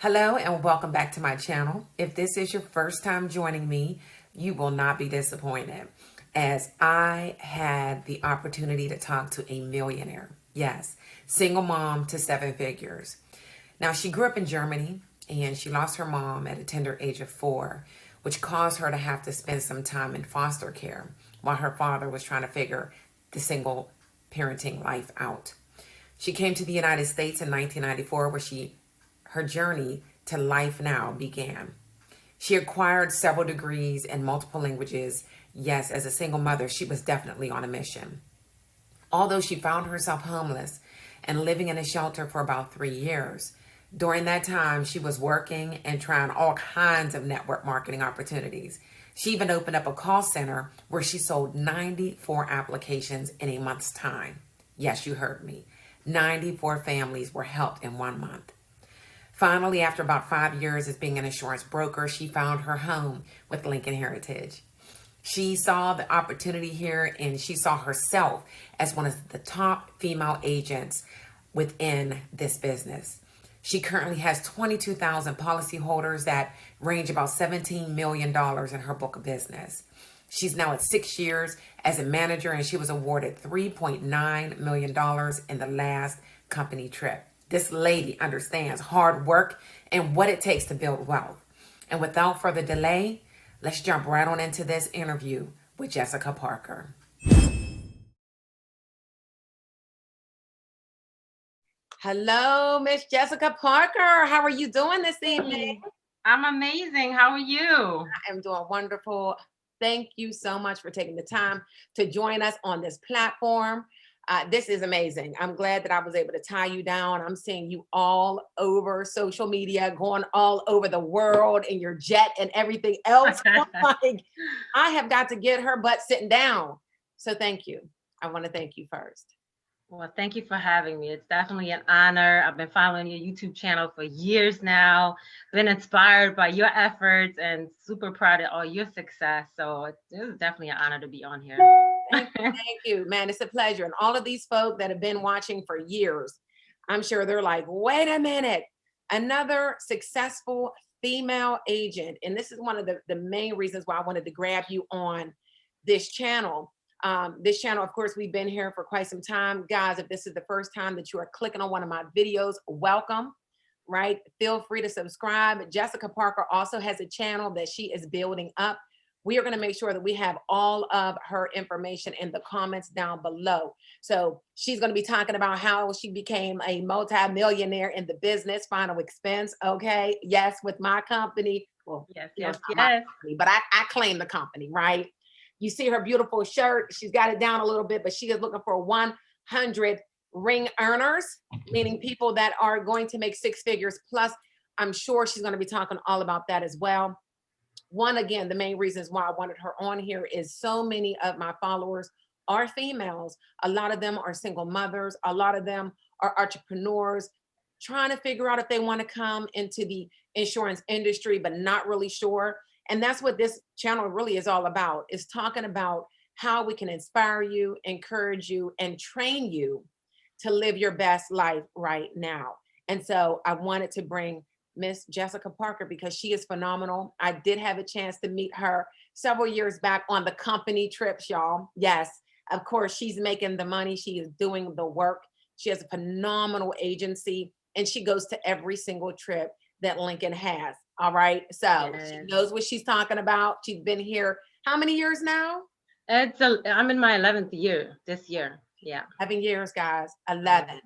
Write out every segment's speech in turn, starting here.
Hello and welcome back to my channel. If this is your first time joining me, you will not be disappointed, as I had the opportunity to talk to a millionaire. Yes, single mom to seven figures. Now, she grew up in Germany and she lost her mom at a tender age of 4, which caused her to have to spend some time in foster care while her father was trying to figure the single parenting life out. She came to the United States in 1994, where her journey to life now began. She acquired several degrees in multiple languages. Yes, as a single mother, she was definitely on a mission. Although she found herself homeless and living in a shelter for about 3 years, during that time, she was working and trying all kinds of network marketing opportunities. She even opened up a call center where she sold 94 applications in a month's time. Yes, you heard me. 94 families were helped in 1 month. Finally, after about 5 years as being an insurance broker, she found her home with Lincoln Heritage. She saw the opportunity here and she saw herself as one of the top female agents within this business. She currently has 22,000 policyholders that range about $17 million in her book of business. She's now at 6 years as a manager and she was awarded $3.9 million in the last company trip. This lady understands hard work and what it takes to build wealth. And without further delay, let's jump right on into this interview with Jessica Parker. Hello, Miss Jessica Parker. How are you doing this evening? I'm amazing. How are you? I am doing wonderful. Thank you so much for taking the time to join us on this platform. This is amazing. I'm glad that I was able to tie you down. I'm seeing you all over social media, going all over the world in your jet and everything else. Like, I have got to get her butt sitting down. So thank you. I want to thank you first. Well, thank you for having me. It's definitely an honor. I've been following your YouTube channel for years now, been inspired by your efforts and super proud of all your success. So it is definitely an honor to be on here. Thank you, man. It's a pleasure. And all of these folk that have been watching for years, I'm sure they're like, wait a minute, another successful female agent. And this is one of the main reasons why I wanted to grab you on this channel. This channel, of course, we've been here for quite some time. Guys, if this is the first time that you are clicking on one of my videos, welcome, right? Feel free to subscribe. Jessica Parker also has a channel that she is building up. We are going to make sure that we have all of her information in the comments down below. So she's going to be talking about how she became a multi-millionaire in the business, final expense. Okay. Yes. With my company. Well, yes. Company, but I claim the company, right? You see her beautiful shirt. She's got it down a little bit, but she is looking for 100 ring earners, meaning people that are going to make 6 figures plus. I'm sure she's going to be talking all about that as well. One, again, the main reasons why I wanted her on here is so many of my followers are females. A lot of them are single mothers. A lot of them are entrepreneurs trying to figure out if they want to come into the insurance industry, but not really sure. And that's what this channel really is all about, is talking about how we can inspire you, encourage you, and train you to live your best life right now. And so I wanted to bring Miss Jessica Parker because she is phenomenal. I did have a chance to meet her several years back on the company trips, y'all. Yes, of course, she's making the money. She is doing the work. She has a phenomenal agency and she goes to every single trip that Lincoln has. All right. So she knows what she's talking about. She's been here how many years now? I'm in my 11th year this year. Yeah. 11 years, guys. 11.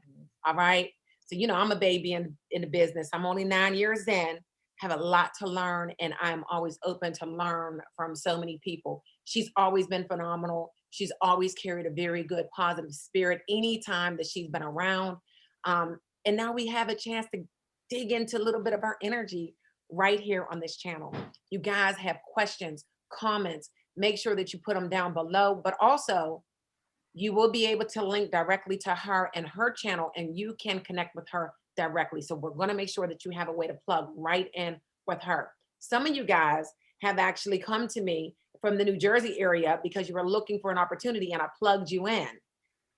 All right. So, you know, I'm a baby in the business. I'm only 9 years in, have a lot to learn, and I'm always open to learn from so many people. She's always been phenomenal. She's always carried a very good, positive spirit anytime that she's been around. And now we have a chance to dig into a little bit of her energy right here on this channel. You guys have questions, comments, make sure that you put them down below, but also you will be able to link directly to her and her channel and you can connect with her directly. So we're going to make sure that you have a way to plug right in with her. Some of you guys have actually come to me from the New Jersey area because you were looking for an opportunity and I plugged you in.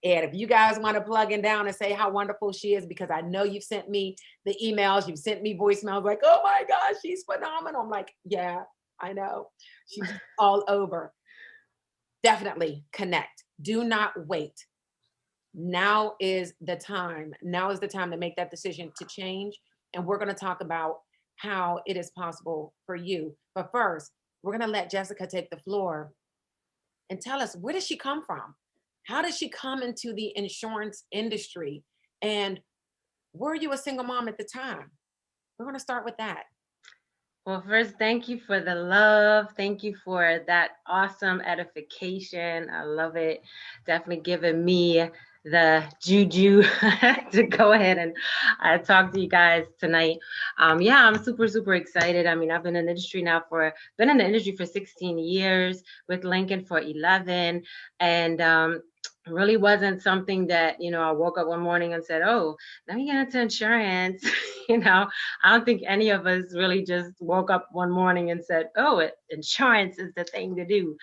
And if you guys want to plug in down and say how wonderful she is, because I know you've sent me the emails, you've sent me voicemails like, oh my gosh, she's phenomenal. I'm like, yeah, I know. She's all over. Definitely connect. Do not wait. Now is the time. Now is the time to make that decision to change. And we're going to talk about how it is possible for you. But first, we're going to let Jessica take the floor and tell us, where does she come from? How did she come into the insurance industry? And were you a single mom at the time? We're going to start with that. Well, first, thank you for the love. Thank you for that awesome edification. I love it. Definitely giving me the juju to go ahead and talk to you guys tonight. Yeah, I'm super, super excited. I mean, I've been in the industry now been in the industry for 16 years, with Lincoln for 11. And really wasn't something that, I woke up one morning and said, oh, let me get into insurance. I don't think any of us really just woke up one morning and said, oh, insurance is the thing to do.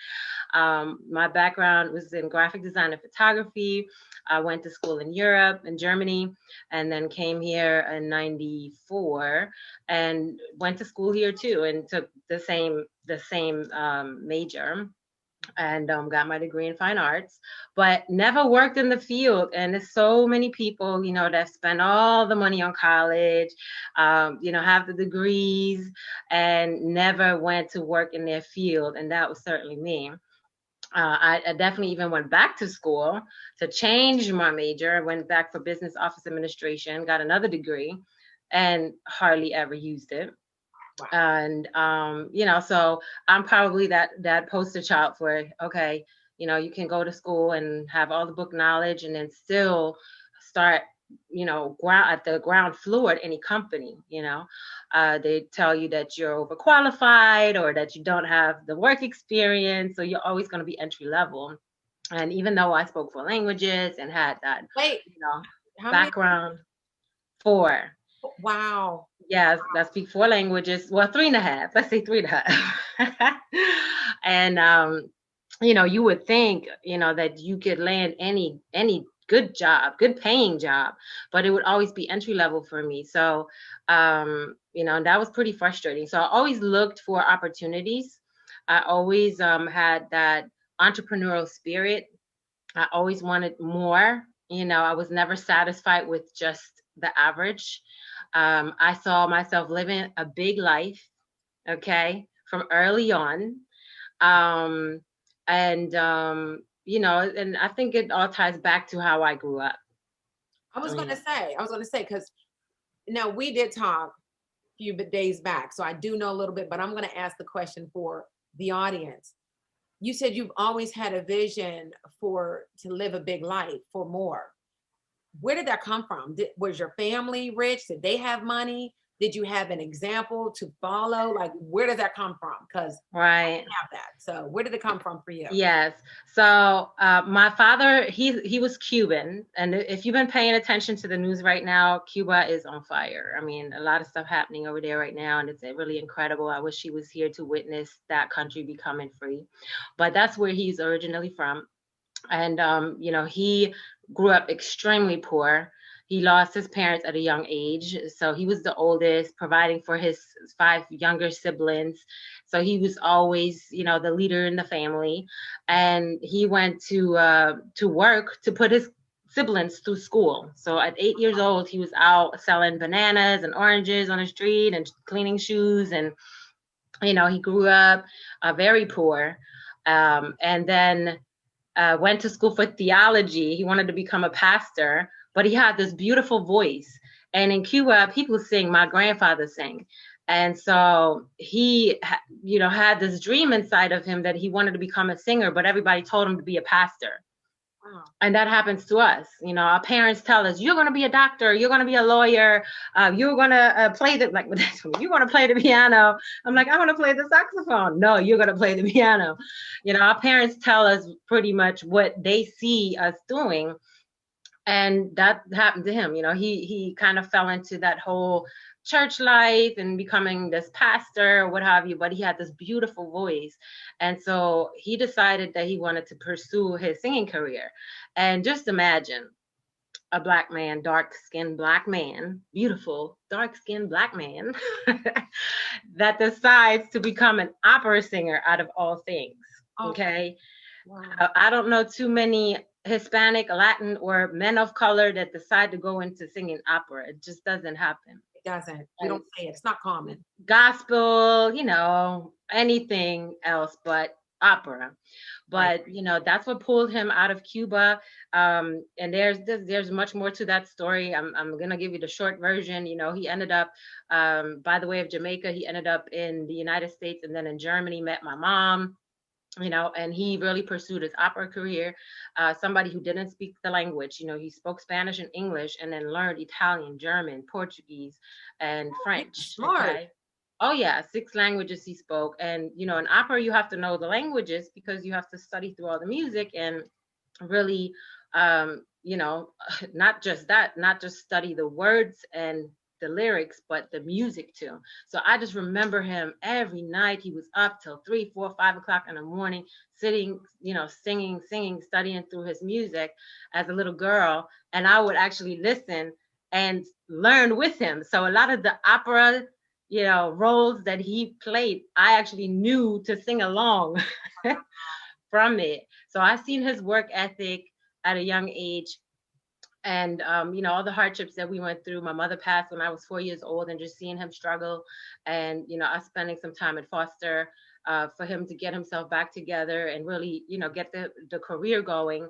My background was in graphic design and photography. I went to school in Europe and Germany, and then came here in 94 and went to school here too, and took the same major, and got my degree in fine arts, but never worked in the field. And there's so many people, that spend all the money on college, have the degrees, and never went to work in their field. And that was certainly me. I definitely even went back to school to change my major. I went back for business office administration, got another degree, and hardly ever used it. Wow. And, so I'm probably that poster child for, okay, you can go to school and have all the book knowledge and then still start, at the ground floor at any company. They tell you that you're overqualified or that you don't have the work experience. So you're always going to be entry level. And even though I spoke 4 languages and had that, background, 4. Wow. Yes, I speak 4 languages. Well, 3.5. Let's say 3.5. And you would think, that you could land any good job, good paying job, but it would always be entry level for me. So, and that was pretty frustrating. So I always looked for opportunities. I always had that entrepreneurial spirit. I always wanted more. I was never satisfied with just the average. I saw myself living a big life, okay, from early on. And I think it all ties back to how I grew up. I was going to say, because we did talk a few days back, so I do know a little bit, but I'm going to ask the question for the audience. You said you've always had a vision to live a big life, for more. Where did that come from? Was your family rich? Did they have money? Did you have an example to follow? Like, where does that come from? Because I didn't have that. So where did it come from for you? Yes. So my father, he was Cuban. And if you've been paying attention to the news right now, Cuba is on fire. I mean, a lot of stuff happening over there right now, and it's really incredible. I wish he was here to witness that country becoming free. But that's where he's originally from. And, he grew up extremely poor. He lost his parents at a young age. So he was the oldest, providing for his 5 younger siblings. So he was always, the leader in the family. And he went to work to put his siblings through school. So at 8 years old, he was out selling bananas and oranges on the street and cleaning shoes. And, he grew up very poor. And then went to school for theology. He wanted to become a pastor, but he had this beautiful voice. And in Cuba, people sing, my grandfather sang. And so he, had this dream inside of him that he wanted to become a singer, but everybody told him to be a pastor. Wow. And that happens to us. Our parents tell us, you're going to be a doctor, you're going to be a lawyer, you're going to play you're going to play the piano. I'm like, I want to play the saxophone. No, you're going to play the piano. Our parents tell us pretty much what they see us doing. And that happened to him. He kind of fell into that whole church life and becoming this pastor or what have you, but he had this beautiful voice. And so he decided that he wanted to pursue his singing career. And just imagine a black man, dark skinned black man, beautiful, dark skinned black man that decides to become an opera singer out of all things. Okay. Wow. I don't know too many Hispanic, Latin, or men of color that decide to go into singing opera. It just doesn't happen. It doesn't. You don't say it. It's not common. Gospel, anything else but opera. Right. But that's what pulled him out of Cuba. And there's much more to that story. I'm gonna give you the short version. He ended up, by the way of Jamaica, he ended up in the United States and then in Germany, met my mom. And he really pursued his opera career. Somebody who didn't speak the language, he spoke Spanish and English and then learned Italian, German, Portuguese, and French. Smart. Okay. Oh yeah, 6 languages he spoke. And in opera, you have to know the languages because you have to study through all the music and really, not just that, not just study the words and the lyrics, but the music too. So I just remember him every night. He was up till 3, 4, 5 o'clock in the morning, sitting, singing, studying through his music as a little girl. And I would actually listen and learn with him. So a lot of the opera, roles that he played, I actually knew to sing along from it. So I seen his work ethic at a young age. And all the hardships that we went through. My mother passed when I was 4 years old, and just seeing him struggle, and us spending some time at foster for him to get himself back together and really get the career going.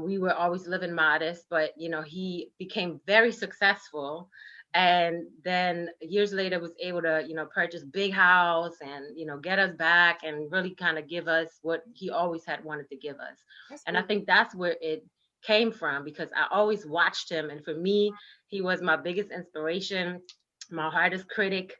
We were always living modest, but he became very successful, and then years later was able to purchase big house and get us back and really kind of give us what he always had wanted to give us. And I think that's where it came from, because I always watched him, and for me, he was my biggest inspiration, my hardest critic.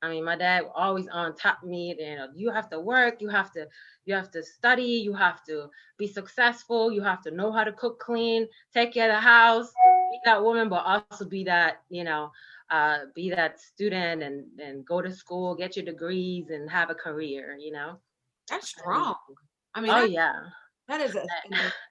I mean, my dad always on top of me. You have to work, you have to study, you have to be successful, you have to know how to cook, clean, take care of the house, be that woman, but also be that be that student and go to school, get your degrees, and have a career. That's strong. I mean, oh yeah. that is an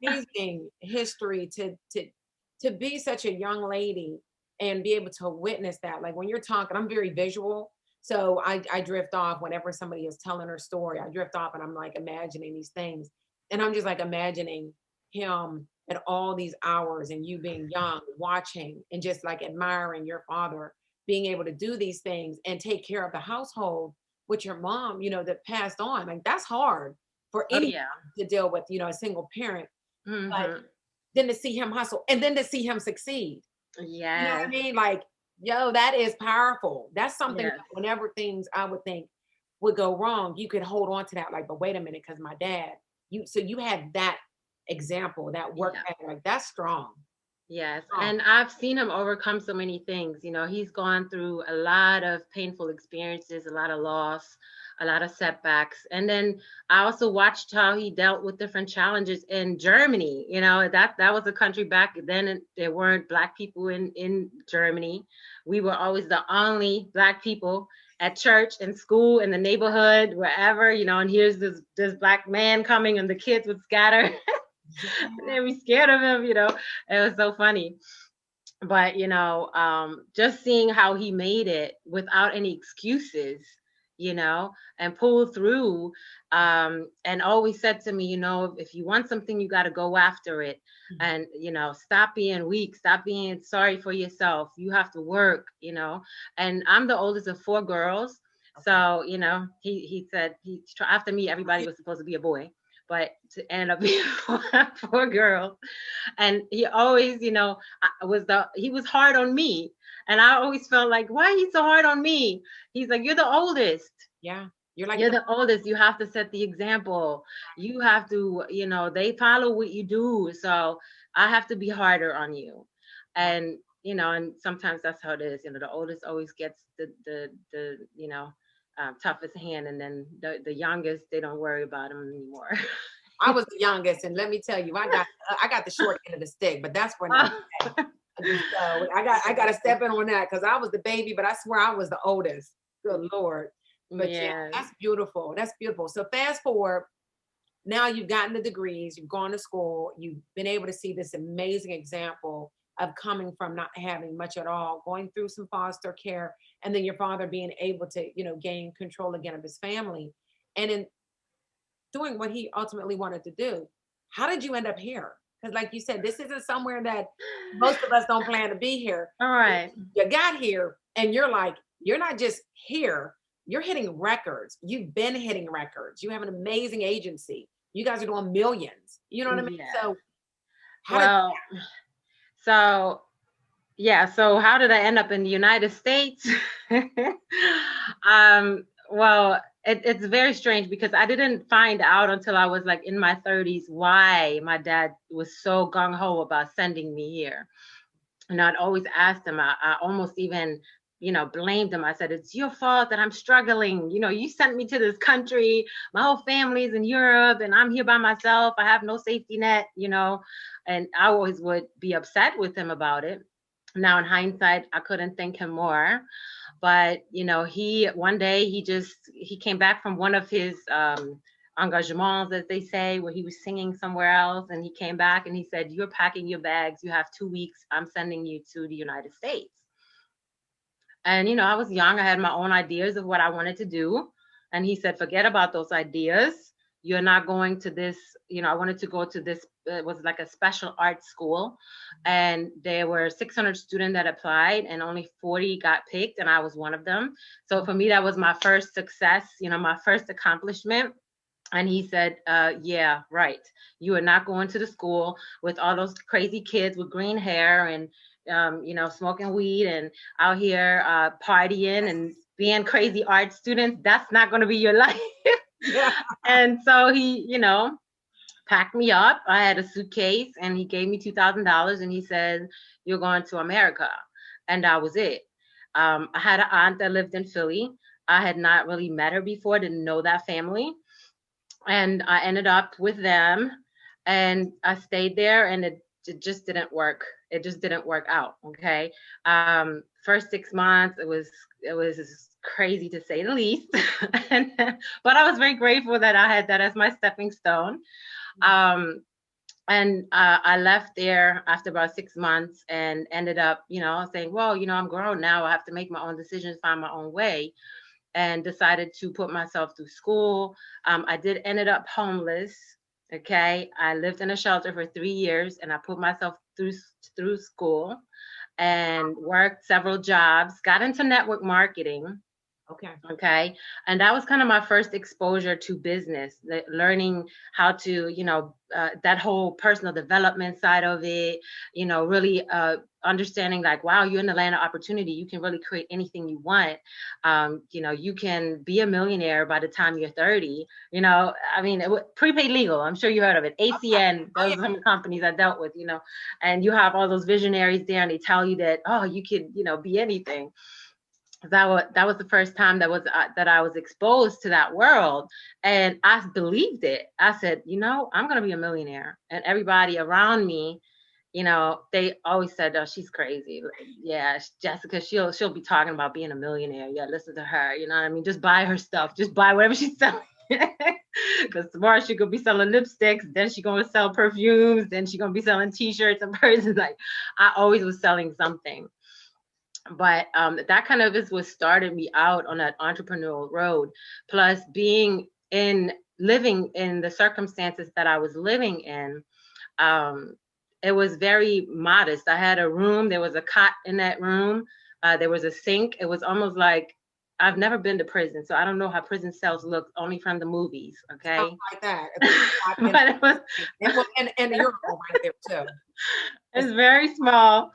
amazing history to be such a young lady and be able to witness that. Like when you're talking, I'm very visual. So I drift off whenever somebody is telling her story. I drift off and I'm like imagining these things. And I'm just like imagining him at all these hours and you being young, watching and just like admiring your father being able to do these things and take care of the household with your mom, that passed on. Like that's hard for Oh any yeah. to deal with, a single parent. Mm-hmm. But then to see him hustle and then to see him succeed. Yeah. You know what I mean? Like, yo, that is powerful. That's something Yes. that whenever things I would think would go wrong, you could hold on to that. Like, but wait a minute, because my dad, you had that example, that work ethic, like that's strong. Yes. And I've seen him overcome so many things. He's gone through a lot of painful experiences, a lot of loss, a lot of setbacks. And then I also watched how he dealt with different challenges in Germany. That was a country back then, and there weren't Black people in Germany. We were always the only Black people at church, in school, in the neighborhood, wherever, and here's this Black man coming and the kids would scatter. They'd be scared of him. It was so funny. But just seeing how he made it without any excuses, and pulled through, and always said to me, if you want something, you got to go after it. And stop being weak, stop being sorry for yourself, you have to work. And I'm the oldest of 4 girls. So he said after me everybody was supposed to be a boy, but to end up being 4 girls. And he always, he was hard on me. And I always felt like, why he's so hard on me? He's like, you're the oldest. Yeah. You're the oldest. You have to set the example. You have to, they follow what you do. So I have to be harder on you. And, and sometimes that's how it is. The oldest always gets the toughest hand, and then the youngest, they don't worry about them anymore. I was the youngest, and let me tell you, I got the short end of the stick, but that's for another day. So I got to step in on that because I was the baby, but I swear I was the oldest. Good Lord. But yeah, Yes. that's beautiful. That's beautiful. So fast forward, now you've gotten the degrees, you've gone to school, you've been able to see this amazing example of coming from not having much at all, going through some foster care, and then your father being able to, gain control again of his family. And in doing what he ultimately wanted to do. How did you end up here? Because, like you said, this isn't somewhere that most of us don't plan to be here. All right. You got here, and you're not just here, you're hitting records. You've been hitting records. You have an amazing agency. You guys are doing millions. You know what I mean? Yeah. So, how did Well, so yeah, so how did I end up in the United States? Well, it's very strange because I didn't find out until I was like in my 30s why my dad was so gung ho about sending me here. And I'd always asked him, I almost even, blamed him. I said, it's your fault that I'm struggling. You sent me to this country. My whole family's in Europe and I'm here by myself. I have no safety net, and I always would be upset with him about it. Now, in hindsight, I couldn't thank him more. But, he one day he came back from one of his engagements, as they say, where he was singing somewhere else. And he came back and he said, you're packing your bags. You have 2 weeks. I'm sending you to the United States. And, I was young. I had my own ideas of what I wanted to do. And he said, forget about those ideas. You're not going to this, I wanted to go to this, it was like a special arts school. And there were 600 students that applied and only 40 got picked. And I was one of them. So for me, that was my first success, my first accomplishment. And he said, yeah, right. You are not going to the school with all those crazy kids with green hair and, smoking weed and out here partying and being crazy art students. That's not going to be your life. Yeah. And so he, packed me up. I had a suitcase and he gave me $2,000 and he said, you're going to America. And that was it. I had an aunt that lived in Philly. I had not really met her before, didn't know that family. And I ended up with them and I stayed there and it just didn't work. It just didn't work out. Okay. First 6 months, it was crazy to say the least. But I was very grateful that I had that as my stepping stone. And I left there after about 6 months and ended up, saying, well, I'm grown now. I have to make my own decisions, find my own way, and decided to put myself through school. I did ended up homeless. Okay. I lived in a shelter for 3 years and I put myself through school and worked several jobs, got into network marketing. Okay. And that was kind of my first exposure to business, learning how to, that whole personal development side of it, really understanding like, wow, you're in the land of opportunity. You can really create anything you want. You can be a millionaire by the time you're 30. I mean, prepaid legal. I'm sure you heard of it. ACN, those are some companies I dealt with, and you have all those visionaries there and they tell you that, oh, you could, be anything. That was the first time that I was exposed to that world, and I believed it. I said, I'm gonna be a millionaire, and everybody around me, they always said, "Oh, she's crazy." Like, yeah, Jessica, she'll be talking about being a millionaire. Yeah, listen to her. You know what I mean? Just buy her stuff. Just buy whatever she's selling. Because tomorrow she could be selling lipsticks, then she's gonna sell perfumes, then she's gonna be selling T-shirts and purses. Like, I always was selling something. But that kind of is what started me out on that entrepreneurial road. Plus living in the circumstances that I was living in, it was very modest. I had a room, there was a cot in that room, there was a sink. It was almost like, I've never been to prison, so I don't know how prison cells look, only from the movies. Okay. Something like that. But it was, and you're right there too. It's very small.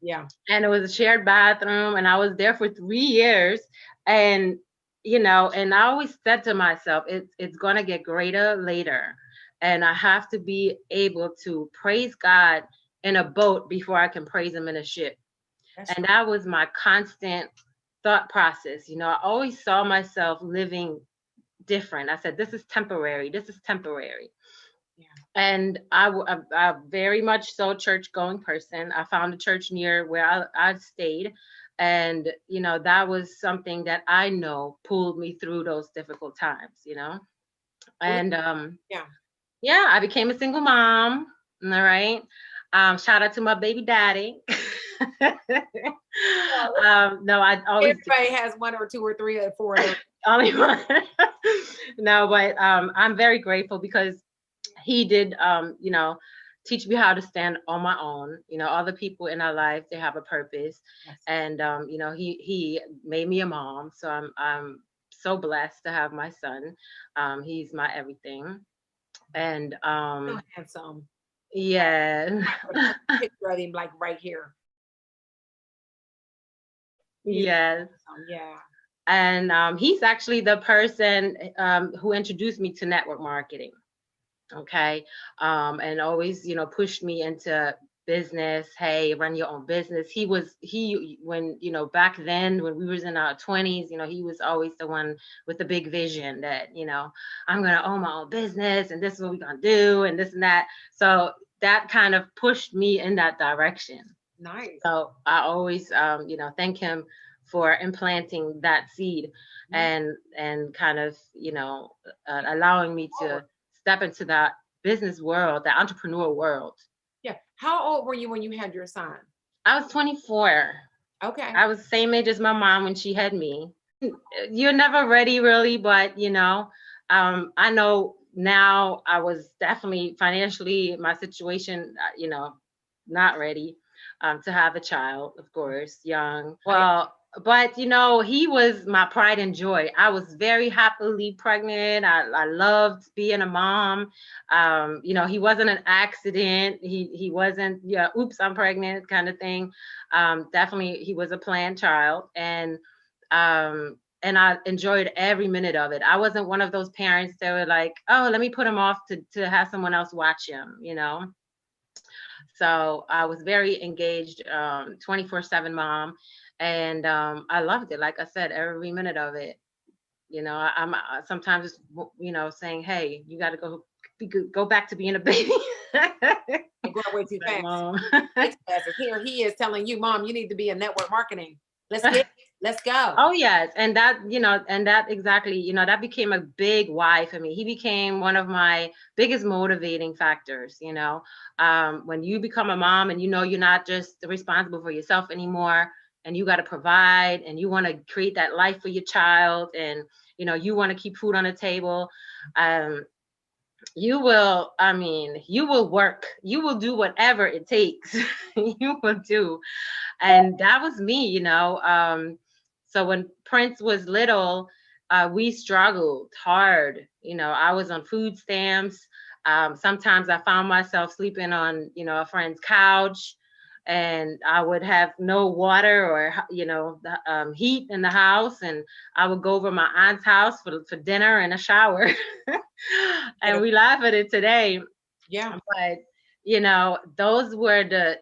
Yeah. And it was a shared bathroom and I was there for 3 years. And, and I always said to myself, it's going to get greater later. And I have to be able to praise God in a boat before I can praise him in a ship. And that was my constant thought process. I always saw myself living different. I said, this is temporary. This is temporary. And I very much so church going person. I found a church near where I stayed. And, that was something that I know pulled me through those difficult times. Well, And yeah. yeah, I became a single mom. All right. Shout out to my baby daddy. No, I always Everybody has one or two or three or four of those. only one. No, but I'm very grateful because he did, teach me how to stand on my own. All the people in our life, they have a purpose. Yes. And, he made me a mom. So I'm so blessed to have my son. He's my everything. And, So handsome. yeah. Picture of him like right here. He's Yes. handsome. Yeah. And he's actually the person who introduced me to network marketing. Okay. And always, pushed me into business. Hey, run your own business. When, back then when we was in our 20s, he was always the one with the big vision that, I'm going to own my own business and this is what we're going to do and this and that. So that kind of pushed me in that direction. Nice. So I always, thank him for implanting that seed and kind of, allowing me to step into that business world, the entrepreneur world. Yeah. How old were you when you had your son? I was 24. Okay. I was the same age as my mom when she had me. You're never ready, really, but I know now I was definitely financially my situation, not ready to have a child, of course, young. Well, but he was my pride and joy. I was very happily pregnant. I loved being a mom. He wasn't an accident. He wasn't, yeah, oops, I'm pregnant kind of thing. Definitely he was a planned child. And I enjoyed every minute of it. I wasn't one of those parents that were like, oh, let me put him off to have someone else watch him. So I was very engaged, 24/7 mom. And I loved it. Like I said, every minute of it. I'm sometimes, saying, hey, you got to go back to being a baby. You're going way too Like, fast. Mom. Here he is telling you, Mom, you need to be in network marketing. Let's go. Oh yes, and that exactly, that became a big why for me. He became one of my biggest motivating factors. When you become a mom and you're not just responsible for yourself anymore, and you got to provide, and you want to create that life for your child, and you want to keep food on the table. You will work. You will do whatever it takes. You will do. And that was me. So when Prince was little, we struggled hard. I was on food stamps. Sometimes I found myself sleeping on, a friend's couch, and I would have no water or, heat in the house. And I would go over my aunt's house for dinner and a shower. And we laugh at it today. Yeah. But those were the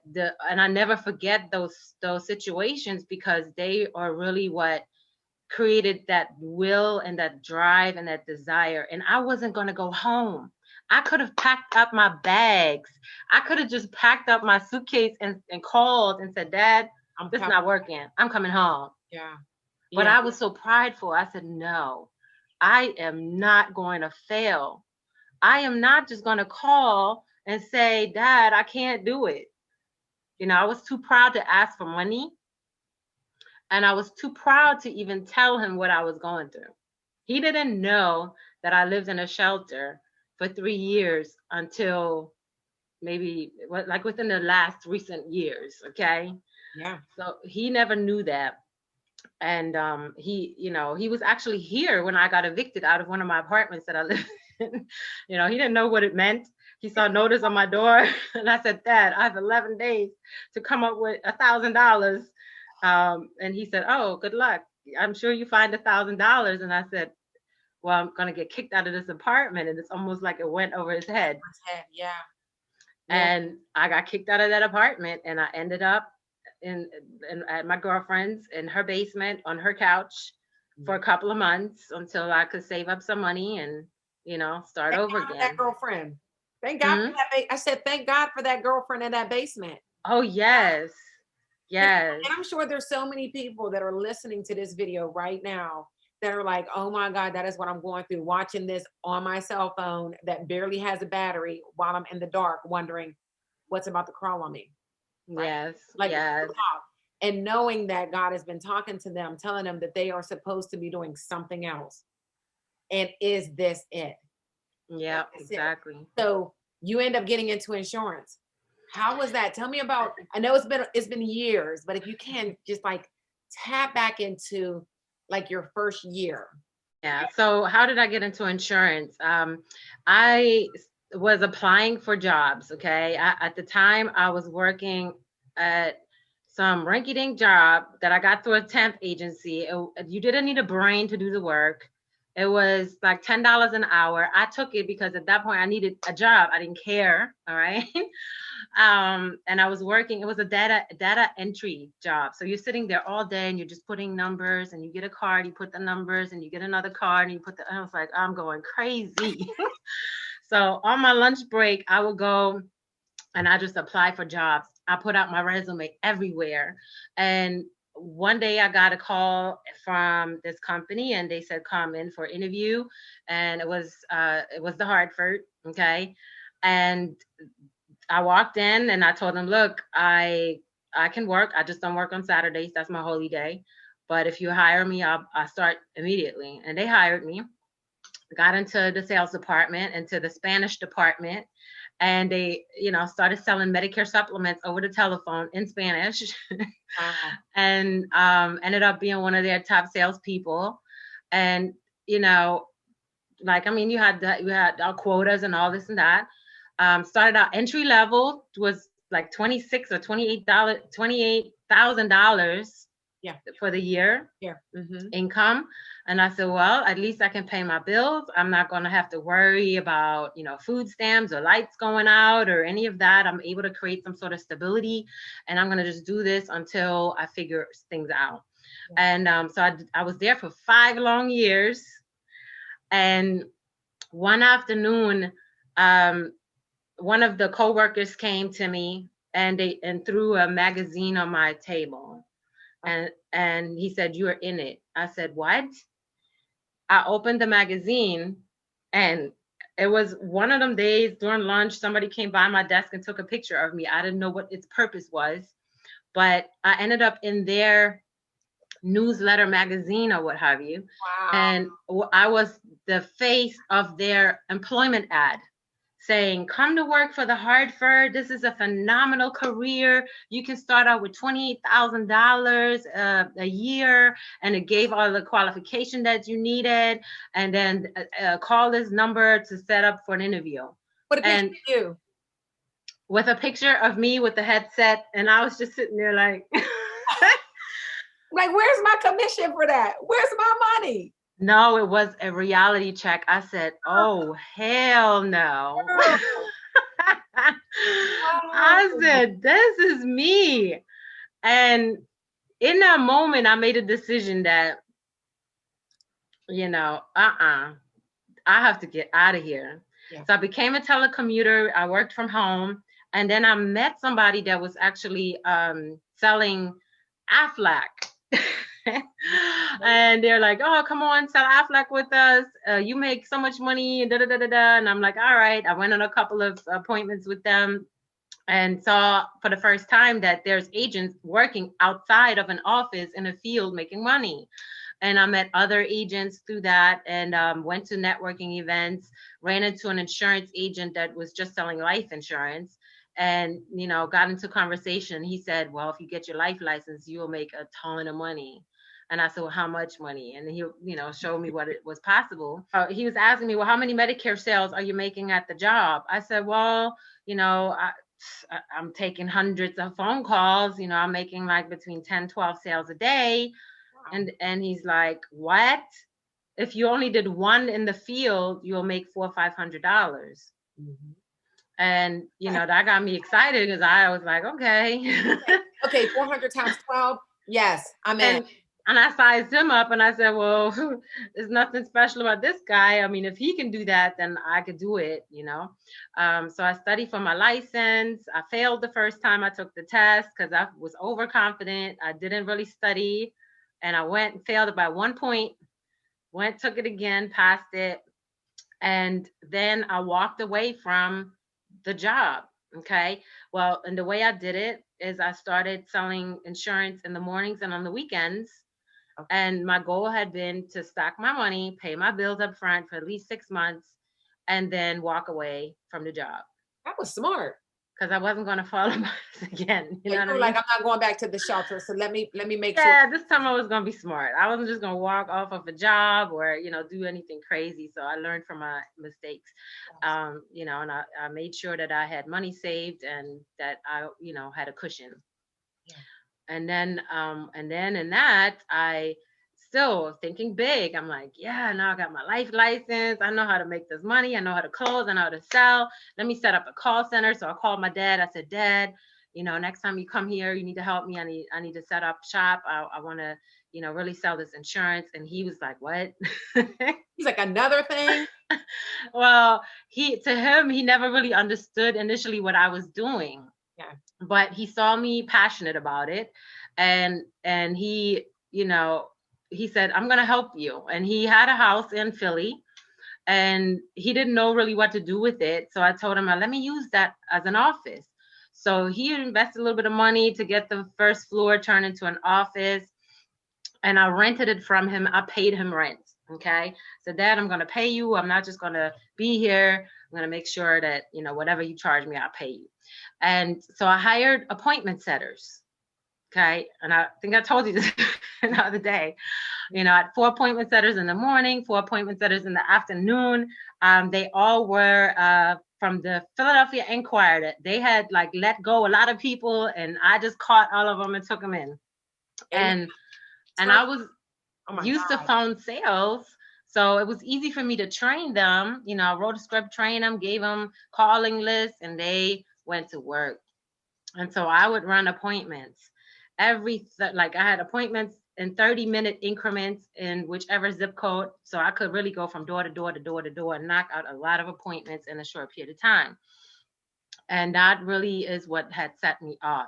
and I never forget those situations, because they are really what created that will and that drive and that desire. And I wasn't going to go home. I could have packed up my bags. I could have just packed up my suitcase and called and said, Dad, this is not working. I'm coming home. Yeah. But I was so prideful. I said, no, I am not going to fail. I am not just going to call and say, Dad, I can't do it. I was too proud to ask for money. And I was too proud to even tell him what I was going through. He didn't know that I lived in a shelter for 3 years until maybe like within the last recent years. Okay. Yeah. So he never knew that. And he was actually here when I got evicted out of one of my apartments that I lived in. He didn't know what it meant. He saw notice on my door, and I said, Dad, I have 11 days to come up with $1,000. And he said, oh, good luck. I'm sure you find $1,000. And I said, well, I'm gonna get kicked out of this apartment. And it's almost like it went over his head. Yeah. And I got kicked out of that apartment, and I ended up in at my girlfriend's in her basement on her couch for a couple of months until I could save up some money and start over again. That girlfriend. Thank God for Hmm? that. I said, thank God for that girlfriend in that basement. Oh, yes. And, Yes. and I'm sure there's so many people that are listening to this video right now that are like, oh my God, that is what I'm going through, watching this on my cell phone that barely has a battery while I'm in the dark, wondering what's about to crawl on me. Right? Yes. Like, Yes. and knowing that God has been talking to them, telling them that they are supposed to be doing something else. And is this it? Yeah, Is this it? exactly. So you end up getting into insurance. How was that? Tell me about, I know it's been years, but if you can just like tap back into like your first year. Yeah. So how did I get into insurance? Was applying for jobs. Okay. At the time, I was working at some rinky-dink job that I got through a temp agency. You didn't need a brain to do the work. It was like $10 an hour. I took it because at that point I needed a job. I didn't care. All right. And I was working, it was a data entry job. So you're sitting there all day and you're just putting numbers, and you get a card, you put the numbers, and you get another card and you put and I was like, I'm going crazy. So on my lunch break, I would go and I just apply for jobs. I put out my resume everywhere. And one day I got a call from this company and they said, come in for interview. And it was the Hartford. Okay. And I walked in and I told them, look, I can work. I just don't work on Saturdays. That's my holy day. But if you hire me, I'll start immediately. And they hired me. Got into the sales department, into the Spanish department, and they, started selling Medicare supplements over the telephone in Spanish. Wow. And ended up being one of their top salespeople. And you had our quotas and all this and that. Started out entry level, was like $26,000 or $28,000 Yeah. for the year. Yeah. Mm-hmm. Income. And I said, well, at least I can pay my bills. I'm not going to have to worry about, food stamps or lights going out or any of that. I'm able to create some sort of stability, and I'm going to just do this until I figure things out. Yeah. And so I was there for 5 long years. And one afternoon, one of the coworkers came to me and threw a magazine on my table. And he said, "You are in it." I said, "What?" I opened the magazine, and it was one of them days during lunch, somebody came by my desk and took a picture of me. I didn't know what its purpose was, but I ended up in their newsletter magazine or what have you. Wow. And I was the face of their employment ad, saying, come to work for the Hartford. This is a phenomenal career. You can start out with $28,000 a year. And it gave all the qualification that you needed. And then call this number to set up for an interview. What a picture of you. With a picture of me with the headset. And I was just sitting there like, like, where's my commission for that? Where's my money? No, it was a reality check. I said, oh, hell no. I said, this is me. And in that moment, I made a decision that, I have to get out of here. Yeah. So I became a telecommuter. I worked from home. And then I met somebody that was actually selling Aflac. And they're like, oh, come on, sell Aflac with us. You make so much money, and da da da da da. And I'm like, all right. I went on a couple of appointments with them and saw for the first time that there's agents working outside of an office in a field making money. And I met other agents through that, and went to networking events, ran into an insurance agent that was just selling life insurance. And, got into conversation. He said, well, if you get your life license, you will make a ton of money. And I said, well, how much money? And he, showed me what it was possible. He was asking me, well, how many Medicare sales are you making at the job? I said, well, I'm taking hundreds of phone calls. I'm making like between 10, 12 sales a day. Wow. And he's like, what? If you only did one in the field, you'll make $400 or $500. Mm-hmm. And, that got me excited because I was like, okay. Okay, 400 times 12. Yes, I'm in. And I sized him up and I said, well, there's nothing special about this guy. I mean, if he can do that, then I could do it, you know? So I studied for my license. I failed the first time I took the test because I was overconfident. I didn't really study. And I went and failed it by 1 point, went, took it again, passed it. And then I walked away from the job. Okay. Well, and the way I did it is I started selling insurance in the mornings and on the weekends. And my goal had been to stack my money, pay my bills up front for at least 6 months, and then walk away from the job That was smart. because I wasn't going to fall in again. You Yeah, know you what I were like, mean? I'm not going back to the shelter, so let me make sure. Yeah, this time I was going to be smart. I wasn't just going to walk off of a job or, do anything crazy. So I learned from my mistakes, and I made sure that I had money saved and that I, had a cushion. Yeah. And then in that, I still thinking big. I'm like, yeah, now I got my life license. I know how to make this money. I know how to close. I know how to sell. Let me set up a call center. So I called my dad. I said, Dad, next time you come here, you need to help me. I need to set up shop. I want to, really sell this insurance. And he was like, what? He's like, another thing. Well, to him, he never really understood initially what I was doing. Yeah. But he saw me passionate about it, and he, he said, I'm going to help you. And he had a house in Philly and he didn't know really what to do with it. So I told him, let me use that as an office. So he invested a little bit of money to get the first floor turned into an office, and I rented it from him. I paid him rent. Okay. So, Dad, I'm going to pay you. I'm not just going to be here. I'm going to make sure that, whatever you charge me, I'll pay you. And so I hired appointment setters. Okay. And I think I told you this the other day. I had 4 appointment setters in the morning, 4 appointment setters in the afternoon. They all were from the Philadelphia Inquirer. They had let go a lot of people, and I just caught all of them and took them in. And I was used to phone sales. So it was easy for me to train them. I wrote a script, trained them, gave them calling lists, and they went to work. And so I would run appointments I had appointments in 30-minute increments in whichever zip code. So I could really go from door to door to door to door and knock out a lot of appointments in a short period of time. And that really is what had set me off.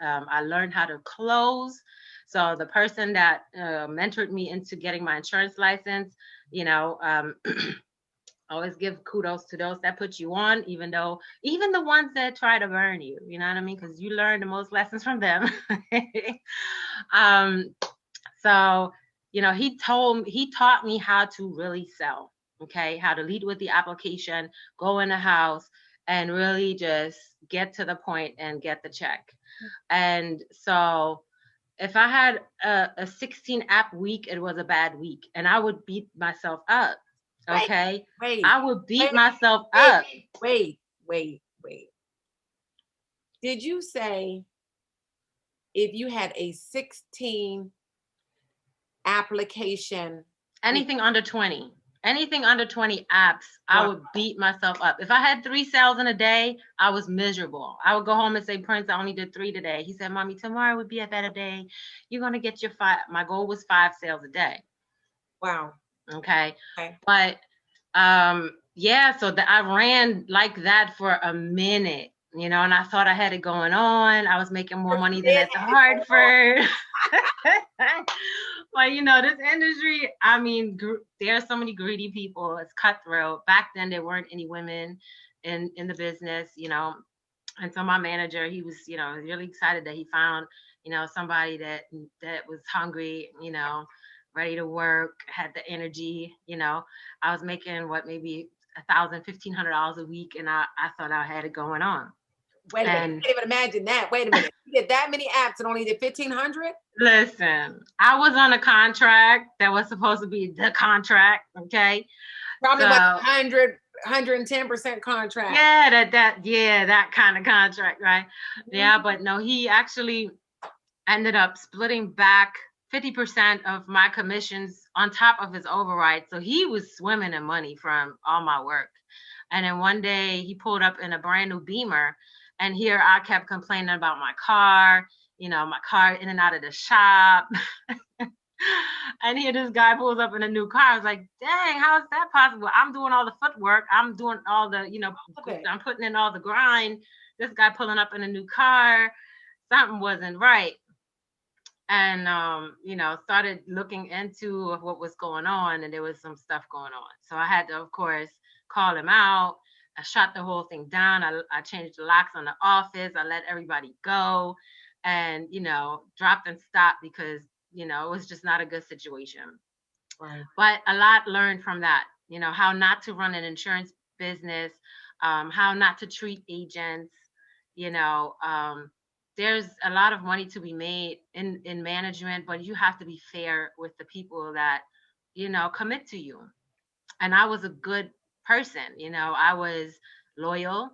I learned how to close. So the person that mentored me into getting my insurance license, always give kudos to those that put you on, even the ones that try to burn you, you know what I mean? Because you learn the most lessons from them. So, he taught me how to really sell, okay? How to lead with the application, go in a house and really just get to the point and get the check. And so if I had a 16 app week, it was a bad week and I would beat myself up. Okay. Wait. I would beat myself up. Wait. Did you say if you had a 16 application? Anything under 20 apps, I would beat myself up. If I had 3 sales in a day, I was miserable. I would go home and say, Prince, I only did 3 today. He said, Mommy, tomorrow would be a better day. You're going to get your 5. My goal was 5 sales a day. Wow. Okay. But so that I ran like that for a minute, and I thought I had it going on. I was making more money than at the Hartford. But this industry, I mean, there are so many greedy people. It's cutthroat. Back then, there weren't any women in the business, And so my manager, he was, really excited that he found, somebody that was hungry, ready to work, had the energy. I was making maybe $1,000, $1,500 a week, and I thought I had it going on. Wait a minute, I can't even imagine that. Wait a minute, you did that many apps and only did 1,500? Listen, I was on a contract that was supposed to be the contract, okay? Probably like 110% contract. Yeah, that kind of contract, right? Mm-hmm. Yeah, but no, he actually ended up splitting back 50% of my commissions on top of his override. So he was swimming in money from all my work. And then one day he pulled up in a brand new Beamer, and here I kept complaining about my car, my car in and out of the shop. And here this guy pulls up in a new car. I was like, dang, how is that possible? I'm doing all the footwork. I'm doing all the, I'm putting in all the grind. This guy pulling up in a new car. Something wasn't right. And, started looking into what was going on. And there was some stuff going on. So I had to, of course, call him out. I shut the whole thing down. I changed the locks on the office. I let everybody go and, dropped and stopped because, it was just not a good situation. Right. But a lot learned from that, how not to run an insurance business, how not to treat agents, there's a lot of money to be made in management, but you have to be fair with the people that, commit to you. And I was a good person, I was loyal,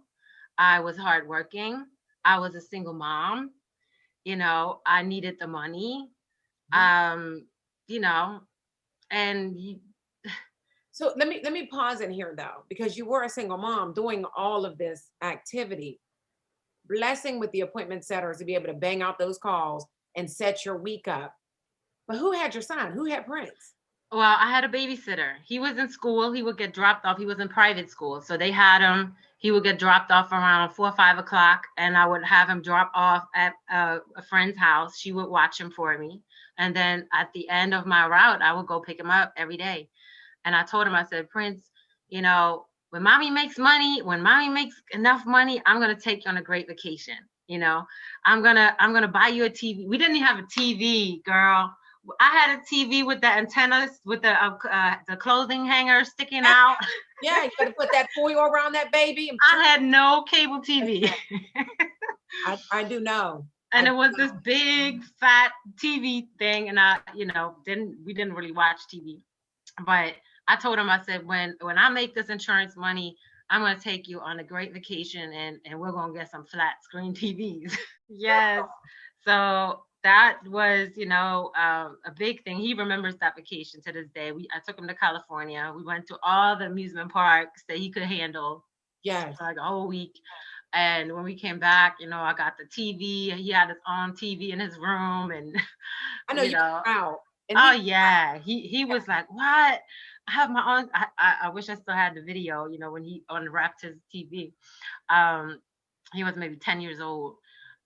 I was hardworking, I was a single mom, I needed the money, you know, and So let me pause in here though, because you were a single mom doing all of this activity. Blessing with the appointment setters to be able to bang out those calls and set your week up. But who had your son? Who had Prince? well, I had a babysitter. He was in school. He would get dropped off. He was in private school. So they had him. He would get dropped off around 4 or 5 o'clock. And I would have him drop off at a friend's house. She would watch him for me. And then at the end of my route, I would go pick him up every day. And I told him, I said, Prince, when mommy makes money, when mommy makes enough money, I'm going to take you on a great vacation. I'm going to buy you a TV. We didn't even have a TV, girl. I had a TV with the antennas, with the clothing hanger sticking out. Yeah, you got to put that foil around that baby. I had no cable TV. I do know. And it was this big fat TV thing, and we didn't really watch TV. But I told him, I said, when I make this insurance money, I'm going to take you on a great vacation, and we're going to get some flat screen TVs. Yes. So that was, a big thing. He remembers that vacation to this day. I took him to California. We went to all the amusement parks that he could handle. Yes. For like a whole week. And when we came back, I got the TV. He had his own TV in his room, and I know you out. Oh yeah, he was like, "What? I have my own." I wish I still had the video. When he unwrapped his TV. He was maybe 10 years old.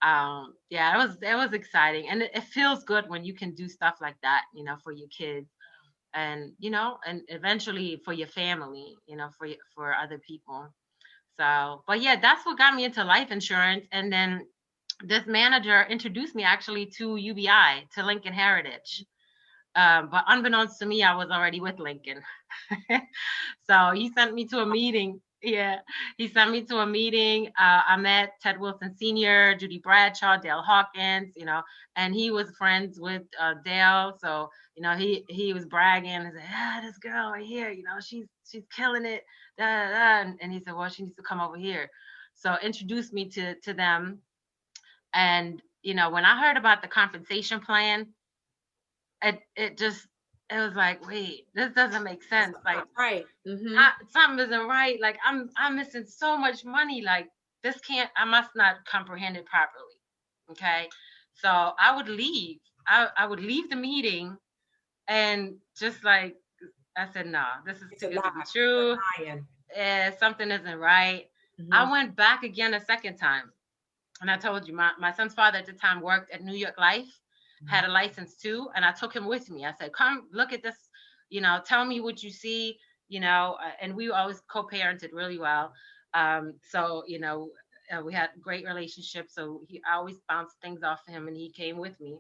Yeah, it was exciting, and it feels good when you can do stuff like that, for your kids, and and eventually for your family, for other people. So, but yeah, that's what got me into life insurance, and then this manager introduced me actually to UBI, to Lincoln Heritage. But unbeknownst to me, I was already with Lincoln. So he sent me to a meeting. Yeah, he sent me to a meeting. I met Ted Wilson Sr., Judy Bradshaw, Dale Hawkins, and he was friends with Dale. So, he was bragging and said, this girl right here, she's killing it. Da, da, da. And he said, well, she needs to come over here. So introduced me to them. And, when I heard about the compensation plan, it was like, wait, this doesn't make sense. Like, right. Mm-hmm. Something isn't right. Like, I'm missing so much money. Like, I must not comprehend it properly. Okay. So I would leave. I would leave the meeting, and just like, I said, no, this is too good to be true. Something isn't right. Mm-hmm. I went back again a second time. And I told you, my son's father at the time worked at New York Life, had a license too. And I took him with me. I said, come look at this, tell me what you see, and we always co-parented really well. So, we had great relationships. So I always bounced things off of him, and he came with me.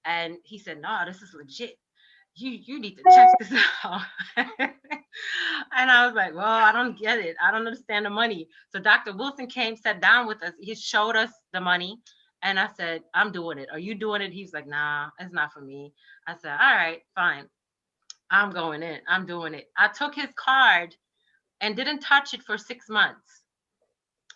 And he said, no, this is legit. You need to check this out. And I was like, well, I don't get it. I don't understand the money. So Dr. Wilson came, sat down with us. He showed us the money. And I said, I'm doing it. Are you doing it? He was like, nah, it's not for me. I said, all right, fine. I'm going in. I'm doing it. I took his card and didn't touch it for 6 months.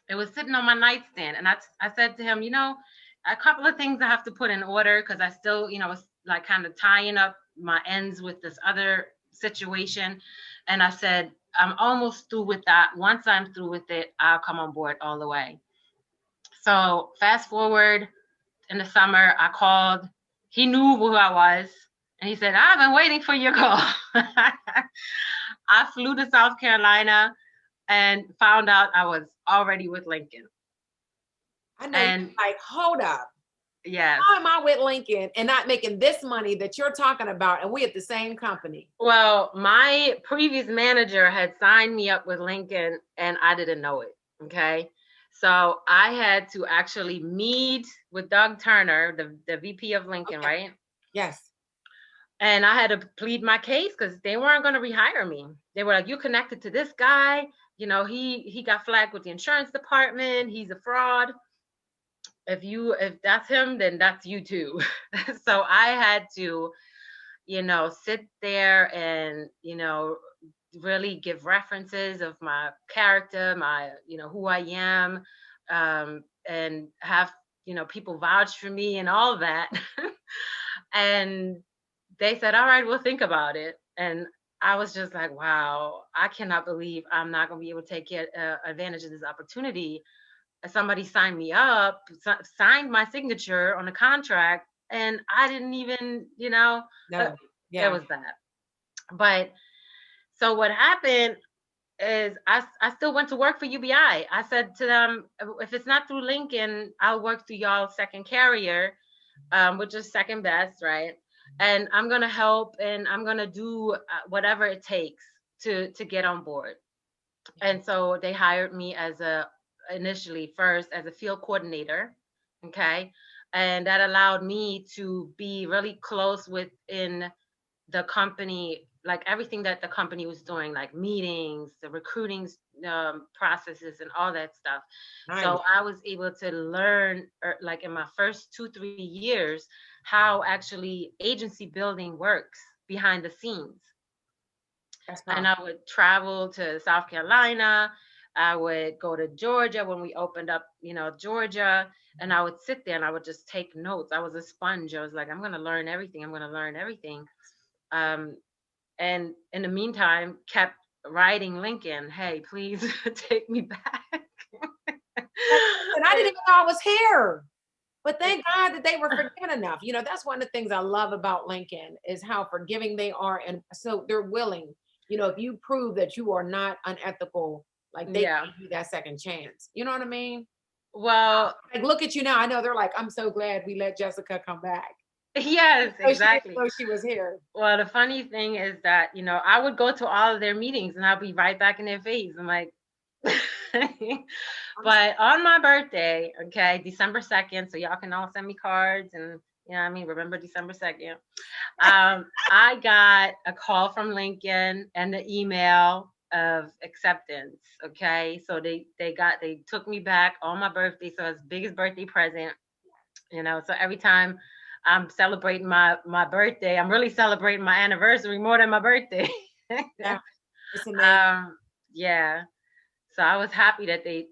It was sitting on my nightstand. And I said to him, a couple of things I have to put in order, because I still, was like kind of tying up my ends with this other situation. And I said, I'm almost through with that. Once I'm through with it, I'll come on board all the way. So fast forward in the summer, I called. He knew who I was. And he said, I've been waiting for your call. I flew to South Carolina and found out I was already with Lincoln. I know you're And like, hold up. yes. How am I with Lincoln and not making this money that you're talking about? And we at the same company. Well, my previous manager had signed me up with Lincoln and I didn't know it. Okay. So I had to actually meet with Doug Turner, the VP of Lincoln, Okay. right? Yes. And I had to plead my case because they weren't going to rehire me. They were like, you connected to this guy. You know, he got flagged with the insurance department. He's a fraud. If that's him, then that's you too. So I had to, sit there and, really give references of my character, my, who I am, and have, people vouch for me and all that. And they said, all right, we'll think about it. And I was just like, wow, I cannot believe I'm not going to be able to take advantage of this opportunity. Somebody signed me up, signed my signature on the contract, and I didn't even, No. it Yeah. was that. But so what happened is I still went to work for UBI. I said to them, if it's not through Lincoln, I'll work through y'all's second carrier, which is second best, right? And I'm gonna help, and I'm gonna do whatever it takes to get on board. And so they hired me initially first as a field coordinator, okay, and that allowed me to be really close within the company, like everything that the company was doing, like meetings, the recruiting processes, and all that stuff. Nice. So I was able to learn, like in my first 2-3 years, how actually agency building works behind the scenes. That's And powerful. I would travel to South Carolina. I would go to Georgia when we opened up, Georgia, and I would sit there and I would just take notes. I was a sponge. I was like, I'm going to learn everything. I'm going to learn everything. Um, and in the meantime, kept writing Lincoln, hey, please take me back. And I didn't even know I was here. But thank God that they were forgiving enough. That's one of the things I love about Lincoln is how forgiving they are. And so they're willing, if you prove that you are not unethical, like they Yeah. give you that second chance. You know what I mean? Well, Like, look at you now. I know they're like, I'm so glad we let Jessica come back. yes, So she didn't exactly. know she was here. Well, the funny thing is that, I would go to all of their meetings and I'll be right back in their face. I'm like, but on my birthday, okay, December 2nd, so y'all can all send me cards and, remember December 2nd. I got a call from Lincoln and the email of acceptance. Okay. So they took me back on my birthday. So it's biggest birthday present, so every time I'm celebrating my birthday, I'm really celebrating my anniversary more than my birthday. Yeah, it's amazing. Yeah. So I was happy that they,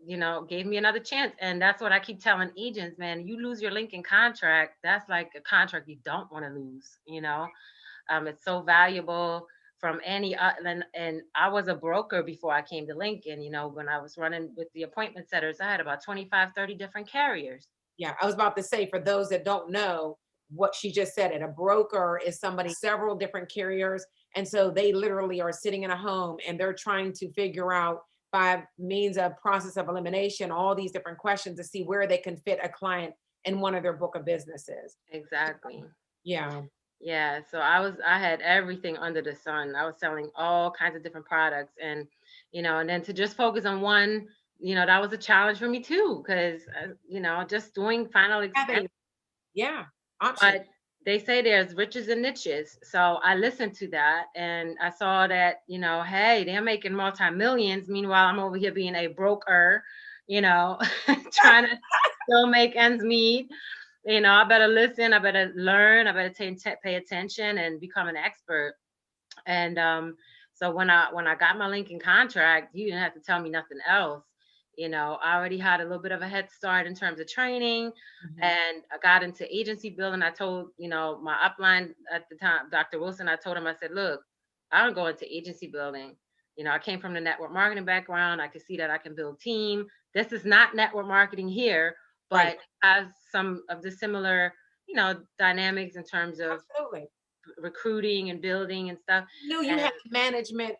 gave me another chance. And that's what I keep telling agents, man, you lose your Lincoln contract. That's like a contract you don't want to lose, it's so valuable from any, and I was a broker before I came to Lincoln, when I was running with the appointment setters, I had about 25, 30 different carriers. Yeah, I was about to say, for those that don't know what she just said, it a broker is somebody several different carriers, and so they literally are sitting in a home and they're trying to figure out by means of process of elimination all these different questions to see where they can fit a client in one of their book of businesses. Exactly. Yeah. Yeah, so I had everything under the sun. I was selling all kinds of different products, and and then to just focus on one, that was a challenge for me too, because just doing final expense. Yeah. Option. But they say there's riches and niches, so I listened to that, and I saw that hey, they're making multi-millions. Meanwhile, I'm over here being a broker, trying to still make ends meet. I better listen, I better learn, I better pay attention and become an expert. And so when I got my Lincoln contract, you didn't have to tell me nothing else. I already had a little bit of a head start in terms of training, and I got into agency building. I told, my upline at the time, Dr. Wilson, I told him, I said, look, I don't go into agency building. I came from the network marketing background. I could see that I can build team. This is not network marketing here, but Right. has some of the similar, dynamics in terms of Absolutely. recruiting and building and stuff. You knew you And had management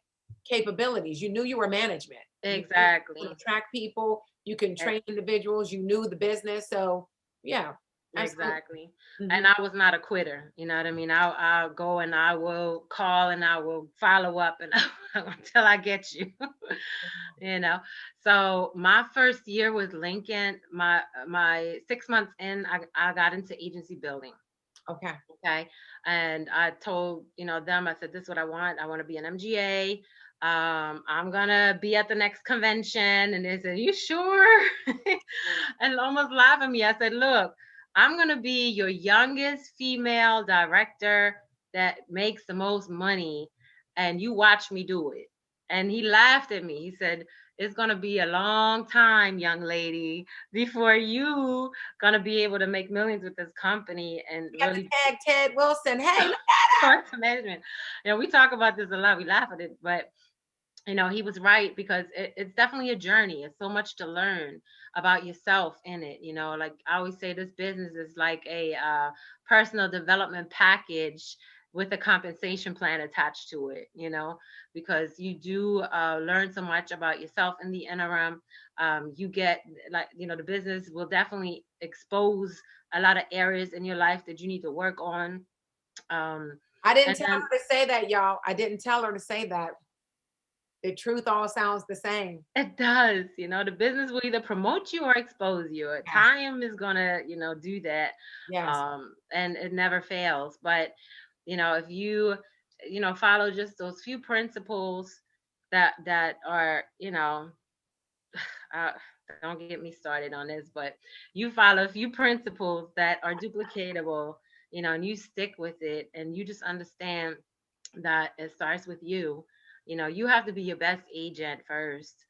capabilities. You knew you were management. exactly. You could attract people. You can train individuals. You knew the business. So yeah, absolutely. Exactly. And I was not a quitter. You know what I mean? I'll go and I will call and I will follow up and until I get you. You know. So my first year with Lincoln, my 6 months in, I got into agency building. Okay. Okay. And I told, them, I said, this is what I want. I want to be an MGA. I'm gonna be at the next convention. And they said, you sure? And almost laughed at me. I said, look, I'm gonna be your youngest female director that makes the most money, and you watch me do it. And he laughed at me. He said, it's gonna be a long time, young lady, before you gonna be able to make millions with this company and You got really to tag Ted Wilson. Hey, start to management. We talk about this a lot. We laugh at it, but he was right, because it's definitely a journey. It's so much to learn about yourself in it. Like I always say, this business is like a personal development package with a compensation plan attached to it, because you do learn so much about yourself in the interim. You get, like, the business will definitely expose a lot of areas in your life that you need to work on. I didn't tell her to say that, y'all. I didn't tell her to say that. The truth all sounds the same. It does. The business will either promote you or expose you. Yes. Time is gonna, do that. Yes. And it never fails. But, if you, follow just those few principles that are, don't get me started on this, but you follow a few principles that are duplicatable, and you stick with it, and you just understand that it starts with you. You have to be your best agent first,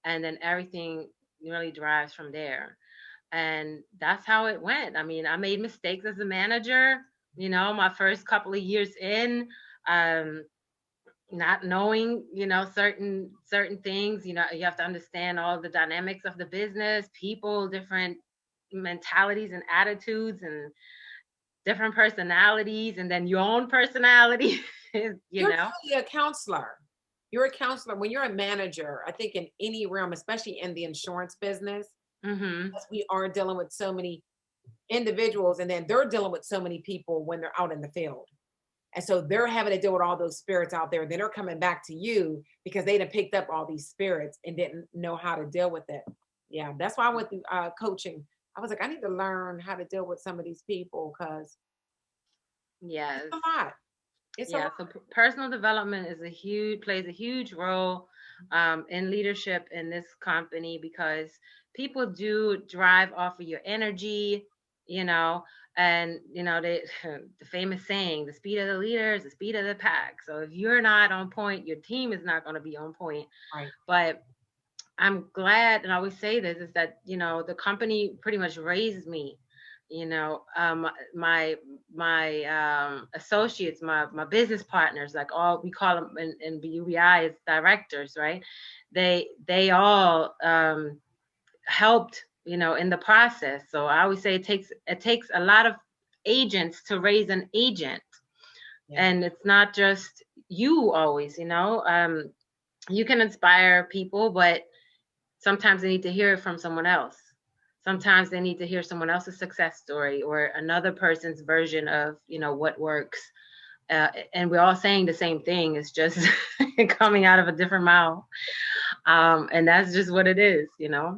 and then everything really drives from there. And that's how it went. I mean, I made mistakes as a manager, my first couple of years in, not knowing, certain things. You have to understand all the dynamics of the business, people, different mentalities and attitudes, and different personalities, and then your own personality. You're really a counselor. You're a counselor. When you're a manager, I think in any realm, especially in the insurance business, we are dealing with so many individuals, and then they're dealing with so many people when they're out in the field. And so they're having to deal with all those spirits out there. Then they're coming back to you because they done picked up all these spirits and didn't know how to deal with it. Yeah, that's why I went through coaching. I was like, I need to learn how to deal with some of these people, because yes, it's a lot. So personal development plays a huge role in leadership in this company, because people do drive off of your energy, and the famous saying, the speed of the leader is the speed of the pack. So if you're not on point, your team is not going to be on point. Right. But I'm glad, and I always say this, is that the company pretty much raised me. My associates, my business partners, like all we call them in BUBI as directors, right? They all helped, in the process. So I always say it takes a lot of agents to raise an agent. Yeah. And it's not just you always, you can inspire people, but sometimes they need to hear it from someone else. Sometimes they need to hear someone else's success story or another person's version of, what works. And we're all saying the same thing. It's just coming out of a different mouth. And that's just what it is, Yeah.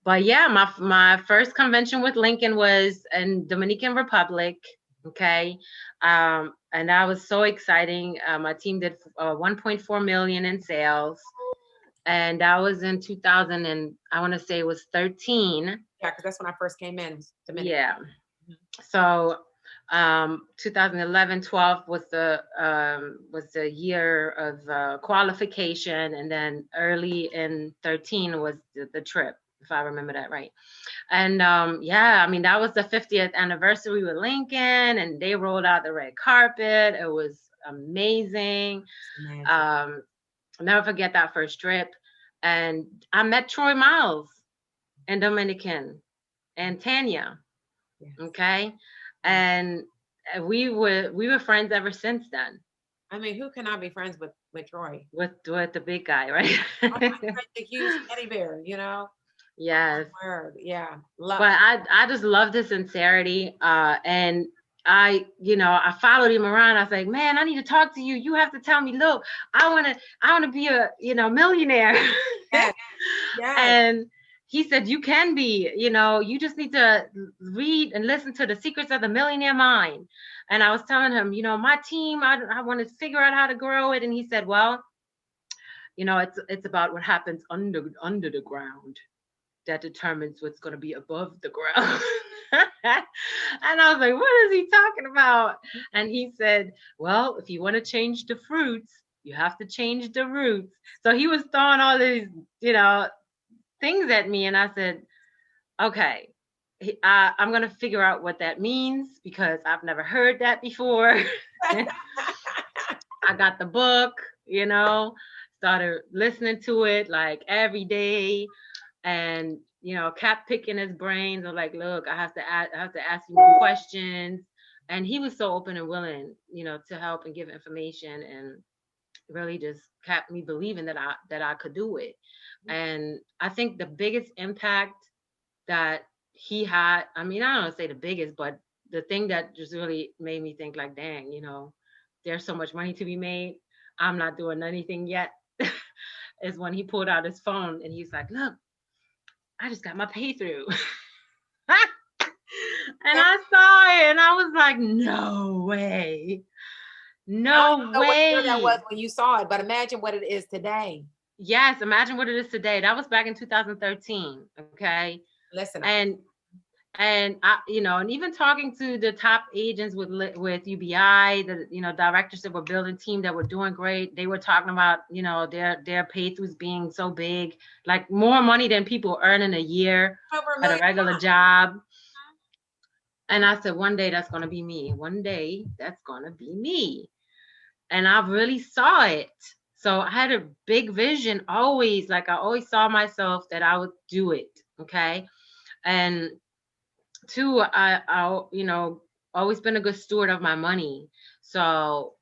But yeah, my first convention with Lincoln was in Dominican Republic. Okay. And that was so exciting. My team did 1.4 million in sales. And that was in 2000, and I want to say it was 13. Yeah, because that's when I first came in. Yeah. So 2011, 12 was the year of qualification, and then early in 13 was the trip, if I remember that right. And yeah, I mean, that was the 50th anniversary with Lincoln, and they rolled out the red carpet. It was amazing. I'll never forget that first trip. And I met Troy Miles in Dominican and Tanya. Yes. Okay. And we were friends ever since then. I mean, who cannot be friends with Troy? With the big guy, right? The huge teddy bear, you know? Yes. Word. Yeah. But I just love his sincerity. And I followed him around. I was like, man, I need to talk to you. You have to tell me, look, I wanna be a millionaire. Yes. Yes. And he said, you can be, you just need to read and listen to The Secrets of the Millionaire Mind. And I was telling him, my team, I want to figure out how to grow it. And he said, well, it's about what happens under the ground that determines what's going to be above the ground. And I was like, what is he talking about? And he said, well, if you want to change the fruits, you have to change the roots. So he was throwing all these, things at me. And I said, okay, I'm going to figure out what that means because I've never heard that before. I got the book, started listening to it like every day. And kept picking his brains. I'm like, look, I have to ask you more questions. And he was so open and willing, to help and give information, and really just kept me believing that I could do it. And I think the biggest impact that he had, I mean, I don't want to say the biggest, but the thing that just really made me think like, dang, there's so much money to be made. I'm not doing anything yet. Is when he pulled out his phone and he's like, look, I just got my pay through. And I saw it and I was like, no way. No way. What year that was when you saw it, but imagine what it is today. Yes, imagine what it is today. That was back in 2013. Okay. Listen. And I, and even talking to the top agents with UBI, the directors that were building team that were doing great, they were talking about their pay throughs being so big, like more money than people earn in a year at a regular job. And I said, one day that's gonna be me. One day that's gonna be me. And I really saw it. So I had a big vision always. Like I always saw myself that I would do it. Okay. And two, I always been a good steward of my money. So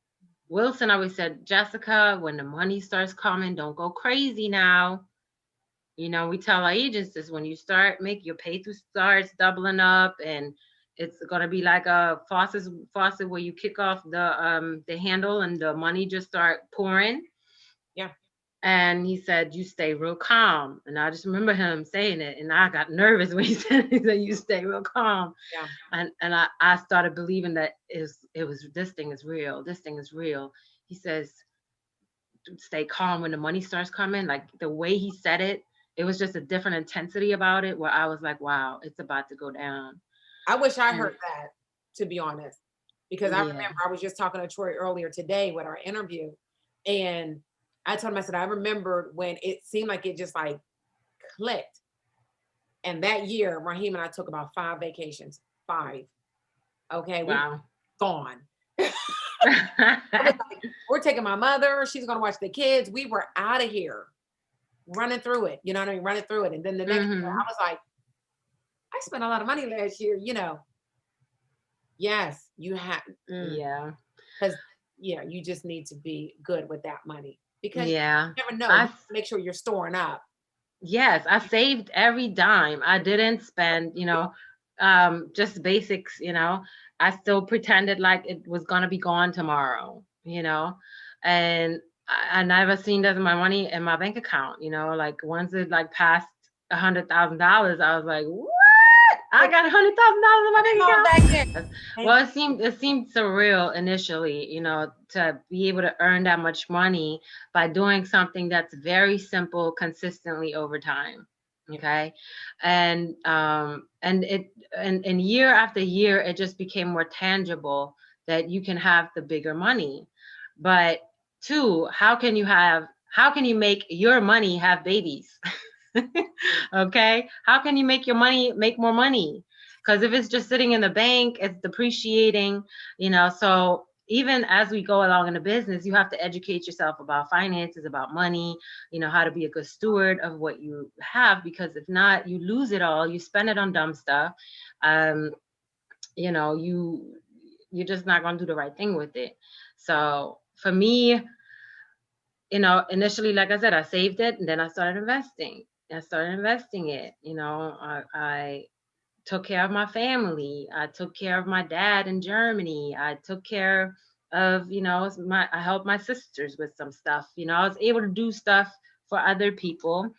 Wilson always said, Jessica, when the money starts coming, don't go crazy now. We tell our agents this, when you start make your pay through starts doubling up, and it's gonna be like a faucet where you kick off the handle and the money just start pouring. Yeah. And he said, you stay real calm. And I just remember him saying it. And I got nervous when he said you stay real calm. Yeah. And I started believing that this thing is real. This thing is real. He says, stay calm when the money starts coming. Like the way he said it, it was just a different intensity about it, where I was like, wow, it's about to go down. I wish I heard that, to be honest, because I remember I was just talking to Troy earlier today with our interview, and I told him, I said, I remembered when it seemed like it just like clicked. And that year, Raheem and I took about 5 vacations. 5. Okay. Wow. Gone. We're taking my mother. She's going to watch the kids. We were out of here running through it. You know what I mean? Running through it. And then the next year, I was like, I spent a lot of money last year, Yes, you have. Yeah. Because, you just need to be good with that money. Because you never know. You make sure you're storing up. Yes, I saved every dime. I didn't spend, just basics, I still pretended like it was going to be gone tomorrow, and I never seen that in my money in my bank account, like once it like passed $100,000, I was like, what? I got $100,000 in my bank account. Well, it seemed surreal initially, to be able to earn that much money by doing something that's very simple consistently over time. Okay. And year after year, it just became more tangible that you can have the bigger money. But two, how can you make your money have babies? Okay, how can you make your money make more money? Because if it's just sitting in the bank, it's depreciating, so even as we go along in the business, you have to educate yourself about finances, about money, how to be a good steward of what you have, because if not, you lose it all, you spend it on dumb stuff. you're just not going to do the right thing with it. So for me, initially, like I said, I saved it and then I started investing. It. I took care of my family. I took care of my dad in Germany. I took care of, I helped my sisters with some stuff. I was able to do stuff for other people,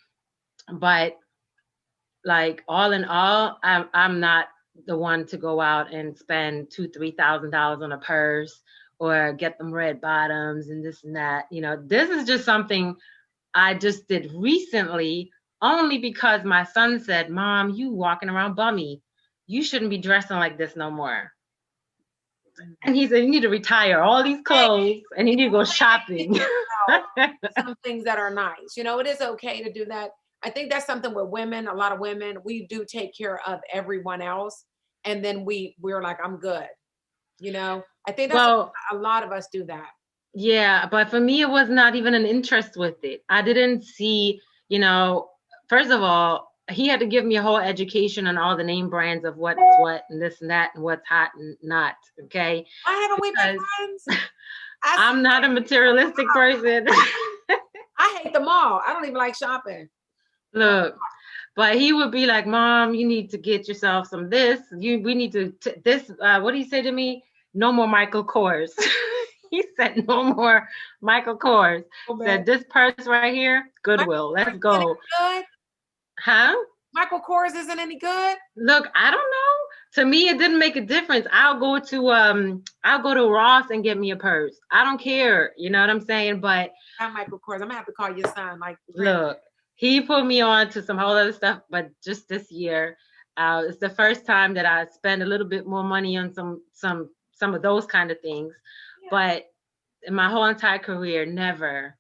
but like all in all, I'm not the one to go out and spend $2,000-$3,000 on a purse or get them red bottoms and this and that. This is just something I just did recently, only because my son said, "Mom, you walking around bummy. You shouldn't be dressing like this no more." And he said, "You need to retire all these clothes and you need to go shopping." Some things that are nice. It is okay to do that. I think that's something with women, a lot of women, we do take care of everyone else. And then we're like, I'm good. I think that's a lot of us do that. Yeah, but for me, it was not even an interest with it. I didn't see, first of all, he had to give me a whole education on all the name brands of what's what and this and that and what's hot and not. Okay. Why haven't we been friends? I'm not a materialistic person. I hate them all. I don't even like shopping. Look, but he would be like, "Mom, you need to get yourself some this. We need to this. What do you say to me? No more Michael Kors." He said, "No more Michael Kors." Said, "This purse right here, Goodwill. Let's go." Good? Huh? Michael Kors isn't any good? Look, I don't know. To me, it didn't make a difference. I'll go to Ross and get me a purse. I don't care. You know what I'm saying? But not Michael Kors. I'm gonna have to call your son. Look, he put me on to some whole other stuff, but just this year, it's the first time that I spend a little bit more money on some of those kind of things. Yeah. But in my whole entire career, never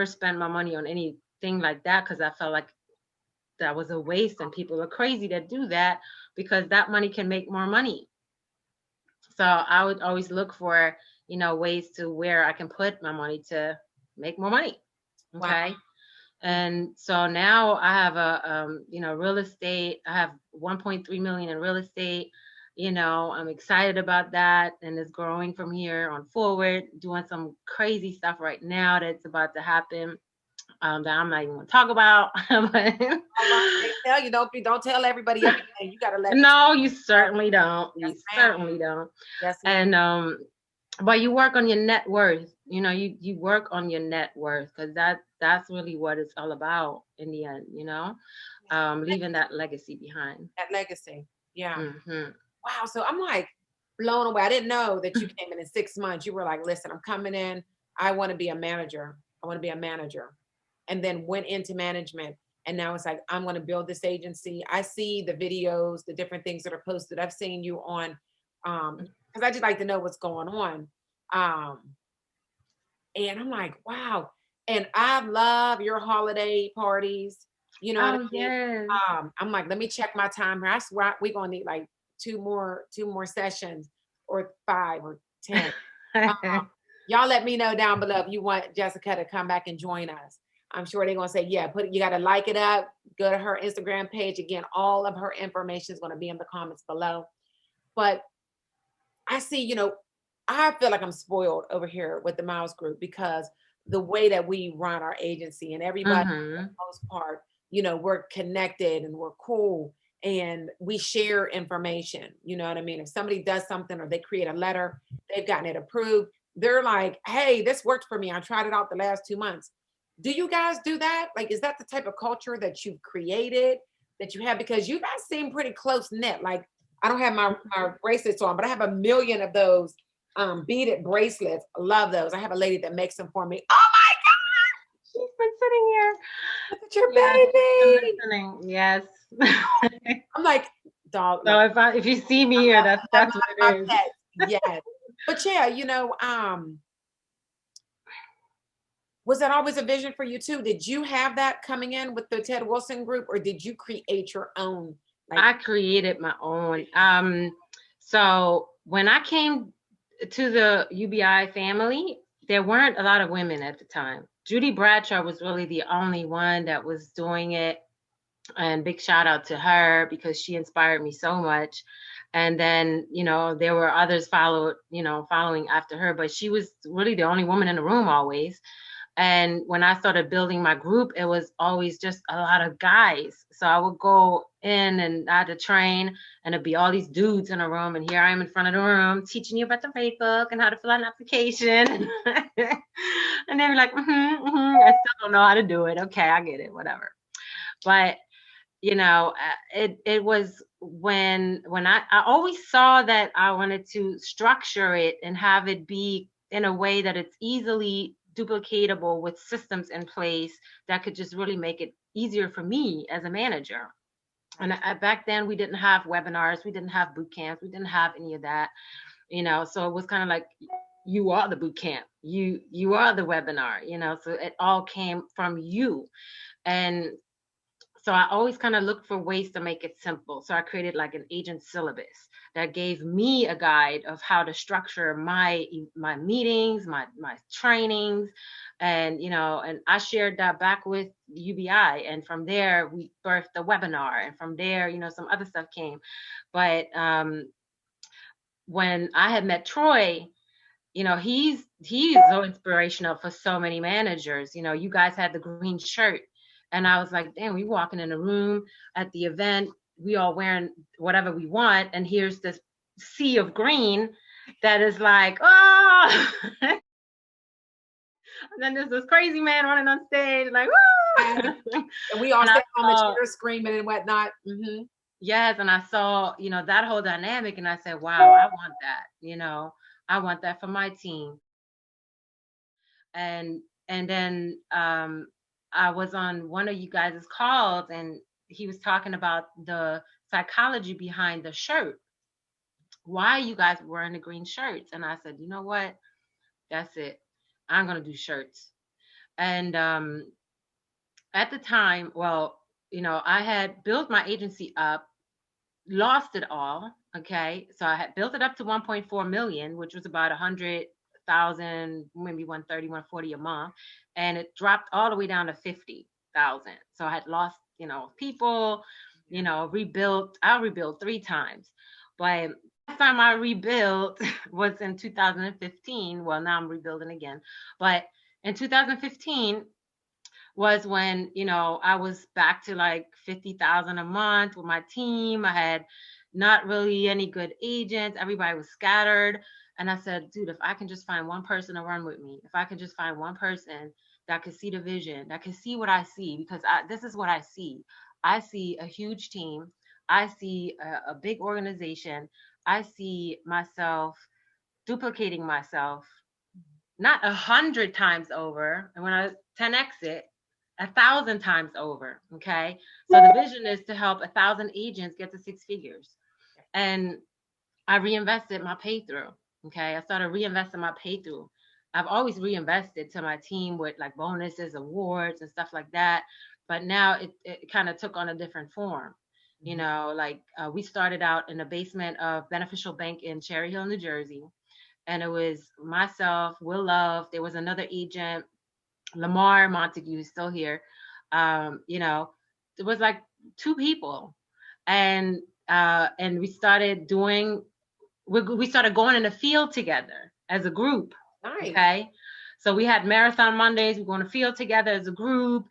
spent my money on anything like that, because I felt like that was a waste, and people are crazy that do that, because that money can make more money. So I would always look for, ways to where I can put my money to make more money. Okay. Wow. And so now I have real estate. I have 1.3 million in real estate. I'm excited about that, and it's growing from here on forward, doing some crazy stuff right now that's about to happen. That I'm not even gonna talk about. Tell you, don't tell everybody everything. You gotta let. No, you certainly don't. Yes, you certainly don't. Yes. And but you work on your net worth. You work on your net worth, because that's really what it's all about in the end. Leaving that legacy behind. That legacy, yeah. Mm-hmm. Wow. So I'm like blown away. I didn't know that you came in 6 months. You were like, "Listen, I'm coming in. I want to be a manager. And then went into management. And now it's like, I'm going to build this agency. I see the videos, the different things that are posted. I've seen you on, because I just like to know what's going on. And I'm like, wow. And I love your holiday parties. What I mean? Yes. I'm like, let me check my time here. I swear we're going to need like two more sessions, or 5 or 10. Y'all let me know down below if you want Jessica to come back and join us. I'm sure they're going to say, yeah, you got to like it up. Go to her Instagram page. Again, all of her information is going to be in the comments below. But I see, I feel like I'm spoiled over here with the Miles Group, because the way that we run our agency, and everybody, for the most part, we're connected and we're cool, and we share information. You know what I mean? If somebody does something, or they create a letter, they've gotten it approved, they're like, "Hey, this worked for me. I tried it out the last 2 months." Do you guys do that? Like, is that the type of culture that you've created, that you have? Because you guys seem pretty close knit. Like, I don't have my bracelets on, but I have a million of those beaded bracelets. I love those. I have a lady that makes them for me. Oh my God! She's been sitting here. Look at your baby. Yes. I'm like, dog. So if you see me here, that's what it is. Yes. But yeah, was that always a vision for you too? Did you have that coming in with the Ted Wilson group, or did you create your own? I created my own. So when I came to the UBI family, there weren't a lot of women at the time. Judy Bradshaw was really the only one that was doing it. And big shout out to her, because she inspired me so much. And then, you know, there were others following after her, but she was really the only woman in the room always. And when I started building my group, it was always just a lot of guys. So I would go in and I had to train, and it'd be all these dudes in a room. And here I am in front of the room teaching you about the Facebook and how to fill out an application. And they were like, I still don't know how to do it. Okay, I get it, whatever. But you know, it was when I always saw that I wanted to structure it and have it be in a way that it's easily duplicatable with systems in place that could just really make it easier for me as a manager. And back then we didn't have webinars, we didn't have boot camps, we didn't have any of that, you know. So it was kind of like, you are the boot camp, you are the webinar, you know. So it all came from you. And so I always kind of looked for ways to make it simple. So I created like an agent syllabus that gave me a guide of how to structure my meetings, my trainings, and you know, and I shared that back with UBI, and from there we birthed the webinar, and from there, you know, some other stuff came. But when I had met Troy, you know, he's so inspirational for so many managers. You know, you guys had the green shirt. And I was like, damn, we walking in a room at the event, we all wearing whatever we want, and here's this sea of green that is like, oh. And then there's this crazy man running on stage, like, woo! And we all sat on the chair screaming and whatnot. Mm-hmm. Yes, and I saw, you know, that whole dynamic, and I said, wow, I want that, you know, I want that for my team. And then I was on one of you guys' calls, and he was talking about the psychology behind the shirt. Why you guys wearing the green shirts? And I said, you know what? That's it. I'm gonna do shirts. And at the time, well, you know, I had built my agency up, lost it all. Okay, so I had built it up to 1.4 million, which was about 100,000, maybe 130, 140 a month, and it dropped all the way down to 50,000. So I had lost, you know, people, you know, rebuilt. I rebuilt 3 times, but last time I rebuilt was in 2015. Well, now I'm rebuilding again, but in 2015 was when, you know, I was back to like 50,000 a month with my team. I had not really any good agents. Everybody was scattered. And I said, dude, if I can just find one person to run with me, if I can just find one person that could see the vision, that can see what I see, because this is what I see. I see a huge team. I see a big organization. I see myself duplicating myself, not 100 times over. And when I 10x it, 1,000 times over. Okay. So the vision is to help 1,000 agents get to 6 figures. And I reinvested my pay through. Okay. I started reinvesting my pay through. I've always reinvested to my team with like bonuses, awards, and stuff like that. But now it kind of took on a different form. You know, like we started out in the basement of Beneficial Bank in Cherry Hill, New Jersey. And it was myself, Will Love. There was another agent, Lamar Montague, is still here. You know, it was like 2 people, and we started doing. We started going in the field together as a group. Nice. Okay. So we had Marathon Mondays. We go in the field together as a group.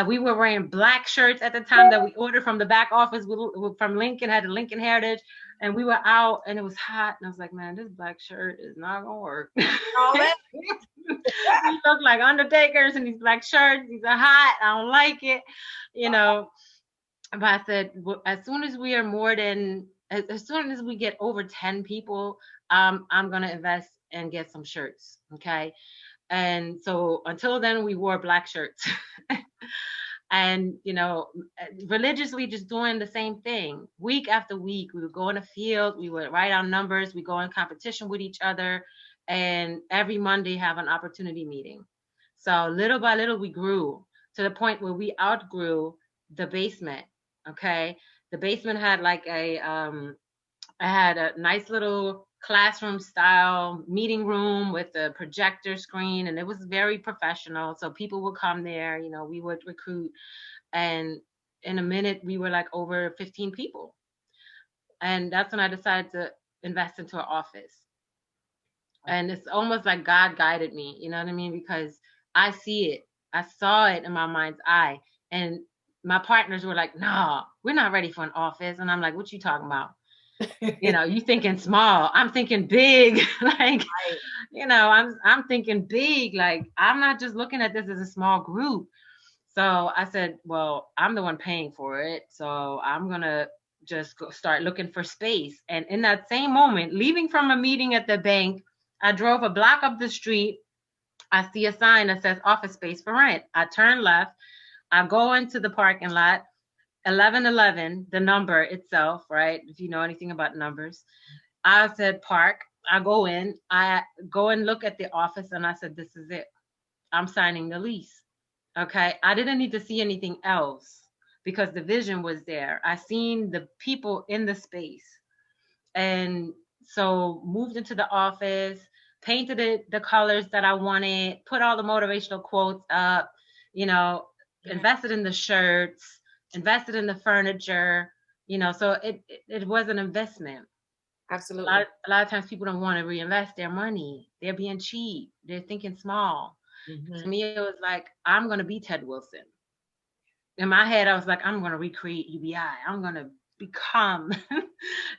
We were wearing black shirts at the time that we ordered from the back office from Lincoln, had the Lincoln Heritage. And we were out and it was hot. And I was like, man, this black shirt is not going to work. We look like Undertakers in these black shirts. These are hot. I don't like it. You know, but I said, as soon as we are as soon as we get over 10 people, I'm going to invest and get some shirts. Okay. And so until then, we wore black shirts. And, you know, religiously just doing the same thing. Week after week, we would go in the field, we would write our numbers, we go in competition with each other, and every Monday have an opportunity meeting. So little by little, we grew to the point where we outgrew the basement. Okay. The basement had like I had a nice little classroom style meeting room with a projector screen, and it was very professional. So people would come there, you know, we would recruit, and in a minute we were like over 15 people. And that's when I decided to invest into an office. And it's almost like God guided me, you know what I mean? Because I see it. I saw it in my mind's eye. And my partners were like, no, we're not ready for an office. And I'm like, what you talking about? You know, you thinking small. I'm thinking big. Like, Right. you know, I'm thinking big. Like, I'm not just looking at this as a small group. So I said, well, I'm the one paying for it. So I'm going to just go start looking for space. And in that same moment, leaving from a meeting at the bank, I drove a block up the street. I see a sign that says office space for rent. I turn left. I go into the parking lot. 1111, the number itself, right? If you know anything about numbers. I said park. I go in. I go and look at the office and I said, this is it. I'm signing the lease. Okay. I didn't need to see anything else because the vision was there. I seen the people in the space. And so moved into the office, painted it the colors that I wanted, put all the motivational quotes up, you know, invested in the shirts, invested in the furniture, you know, so it was an investment. Absolutely. A lot of times people don't want to reinvest their money. They're being cheap. They're thinking small. To me, it was like, I'm going to be Ted Wilson. In my head, I was like, I'm going to recreate UBI. I'm going to become,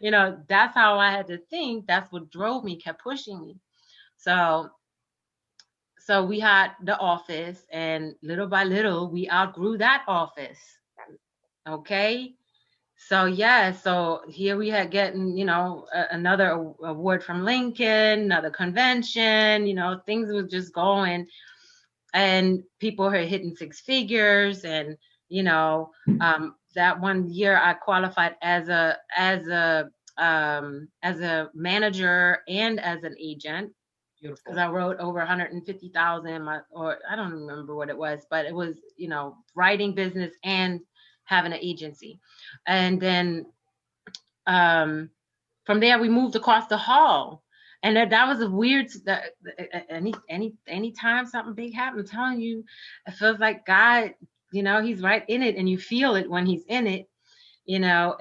you know, that's how I had to think. That's what drove me, kept pushing me. So we had the office, and little by little, we outgrew that office. Okay. So yeah, so here we had getting, you know, another award from Lincoln, another convention, you know, things were just going, and people are hitting six figures. And, you know, that one year I qualified as a manager and as an agent. Beautiful. Because I wrote over 150,000, or I don't remember what it was, but it was, you know, writing business and having an agency. And then from there we moved across the hall. And that was a weird, anytime something big happens, I'm telling you, it feels like God, you know, he's right in it, and you feel it when he's in it. You know,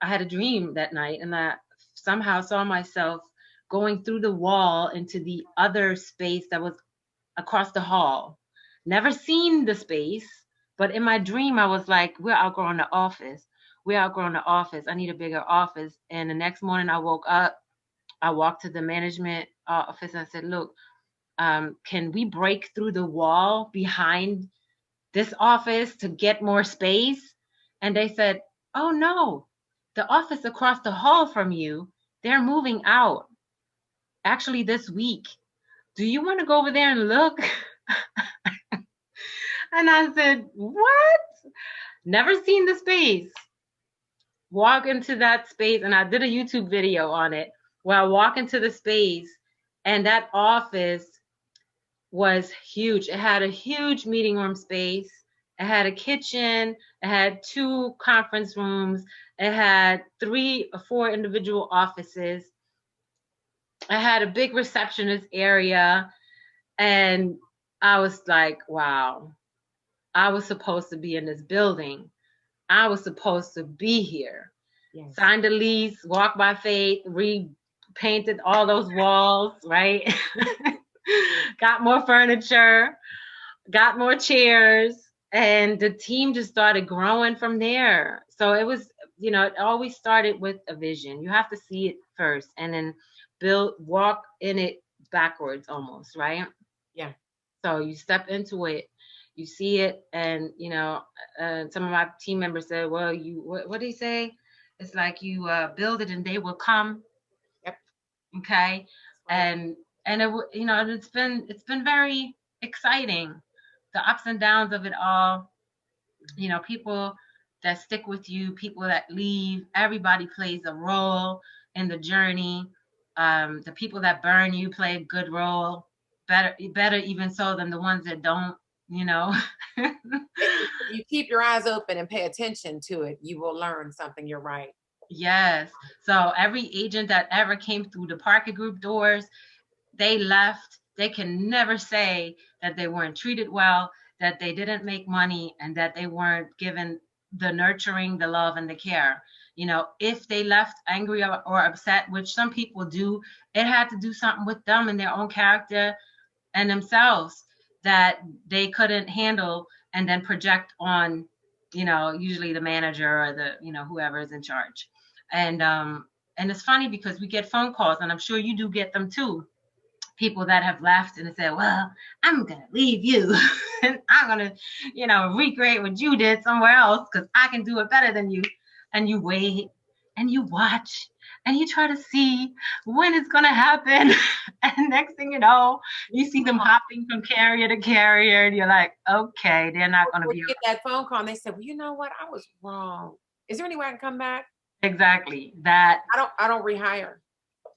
I had a dream that night, and I somehow saw myself going through the wall into the other space that was across the hall. Never seen the space, but in my dream, I was like, we're outgrowing the office. We're outgrowing the office. I need a bigger office. And the next morning I woke up, I walked to the management office and I said, look, can we break through the wall behind this office to get more space? And they said, oh no, the office across the hall from you, they're moving out actually this week. Do you want to go over there and look? And I said, what? Never seen the space. Walk into that space, and I did a YouTube video on it where I walk into the space, and that office was huge. It had a huge meeting room space. It had a kitchen. It had 2 conference rooms. It had 3 or 4 individual offices. I had a big receptionist area. And I was like, wow, I was supposed to be in this building. I was supposed to be here. Yes. Signed a lease, walked by faith, repainted all those walls, right? Got more furniture, got more chairs, and the team just started growing from there. So it was, you know, it always started with a vision. You have to see it first and then walk in it backwards almost, right? Yeah. So you step into it, you see it, and, you know, some of my team members said, well, what do you say? It's like you build it and they will come. Yep. Okay. And it, you know, it's been very exciting, the ups and downs of it all. You know, people that stick with you, people that leave, everybody plays a role in the journey. The people that burn you play a good role, better even so than the ones that don't, you know. If you keep your eyes open and pay attention to it, you will learn something. You're right. Yes. So every agent that ever came through the Parker Group doors, they left. They can never say that they weren't treated well, that they didn't make money, and that they weren't given the nurturing, the love, and the care. You know, if they left angry or upset, which some people do, it had to do something with them and their own character and themselves that they couldn't handle, and then project on, you know, usually the manager or the, you know, whoever is in charge. And it's funny because we get phone calls, and I'm sure you do get them too. People that have left and said, well, I'm gonna leave you and I'm gonna, you know, recreate what you did somewhere else because I can do it better than you. And you wait and you watch and you try to see when it's gonna happen. And next thing you know, you see them hopping from carrier to carrier, and you're like, okay, they're not gonna be get that phone call and they said, well, you know what, I was wrong. Is there any way I can come back? exactly that. I don't rehire.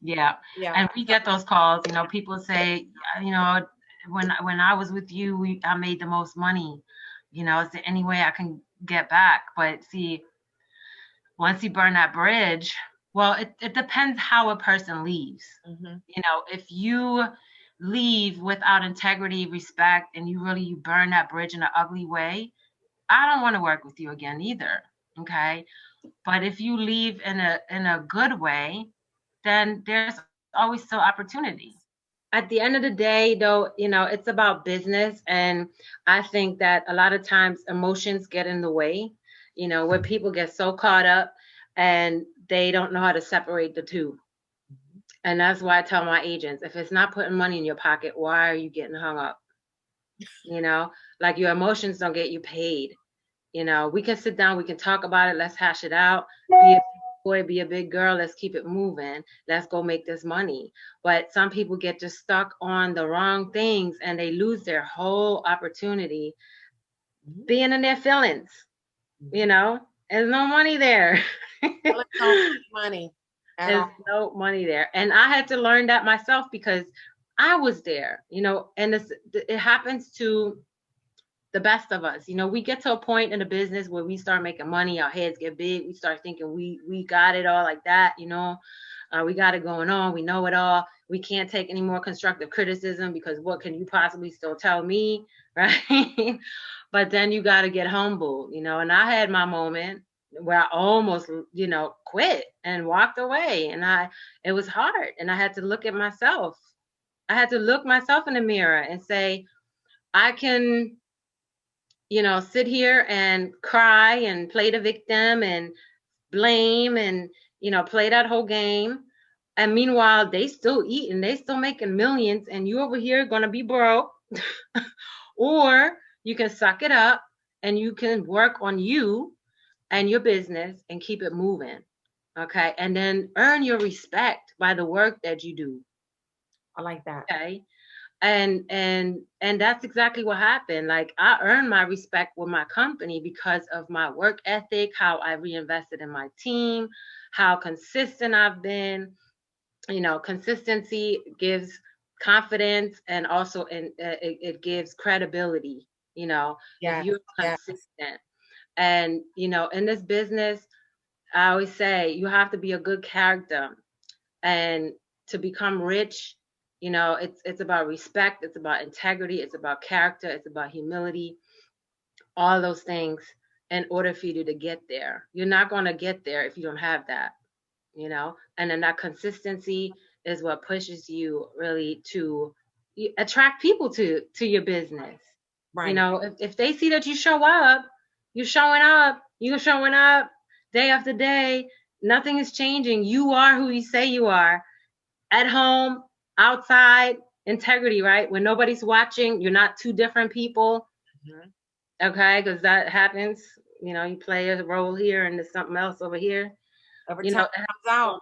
Yeah. And we get those calls, you know, people say, you know, when I was with you, I made the most money. You know, is there any way I can get back? But see, once you burn that bridge, well, it depends how a person leaves. You know, if you leave without integrity, respect, and you burn that bridge in an ugly way, I don't want to work with you again either. Okay. But if you leave in a good way, then there's always still opportunity. At the end of the day, though, you know, it's about business. And I think that a lot of times emotions get in the way, you know, where people get so caught up and they don't know how to separate the two. And that's why I tell my agents, if it's not putting money in your pocket, why are you getting hung up? You know, like your emotions don't get you paid. You know, we can sit down, we can talk about it, let's hash it out. Be a big boy, be a big girl, let's keep it moving. Let's go make this money. But some people get just stuck on the wrong things and they lose their whole opportunity being in their feelings. You know, there's no money there. There's no money. There's no money there. And I had to learn that myself because I was there, you know, and it happens to the best of us. You know, we get to a point in the business where we start making money, our heads get big, we start thinking we got it all like that, you know, we got it going on, we know it all, we can't take any more constructive criticism because what can you possibly still tell me, right? But then you got to get humble, you know, and I had my moment where I almost, you know, quit and walked away, and it was hard, and I had to look at myself. I had to look myself in the mirror and say, I can, you know, sit here and cry and play the victim and blame and, you know, play that whole game. And meanwhile, they still eating, they still making millions, and you over here gonna be broke. Or you can suck it up and you can work on you and your business and keep it moving. Okay. And then earn your respect by the work that you do. I like that. Okay. And that's exactly what happened. Like, I earned my respect with my company because of my work ethic, how I reinvested in my team, how consistent I've been. You know, consistency gives confidence, and also it gives credibility. You know, if you're consistent. And, you know, in this business, I always say you have to be a good character, and to become rich, you know, it's about respect, it's about integrity, it's about character, it's about humility, all those things in order for you to get there. You're not going to get there if you don't have that, you know, and then that consistency is what pushes you really to attract people to your business. Right. You know, if they see that you show up, you're showing up day after day, nothing is changing. You are who you say you are. At home, outside, integrity, right? When nobody's watching, you're not two different people. Okay, because that happens. You know, you play a role here and there's something else over here. You know, it comes out.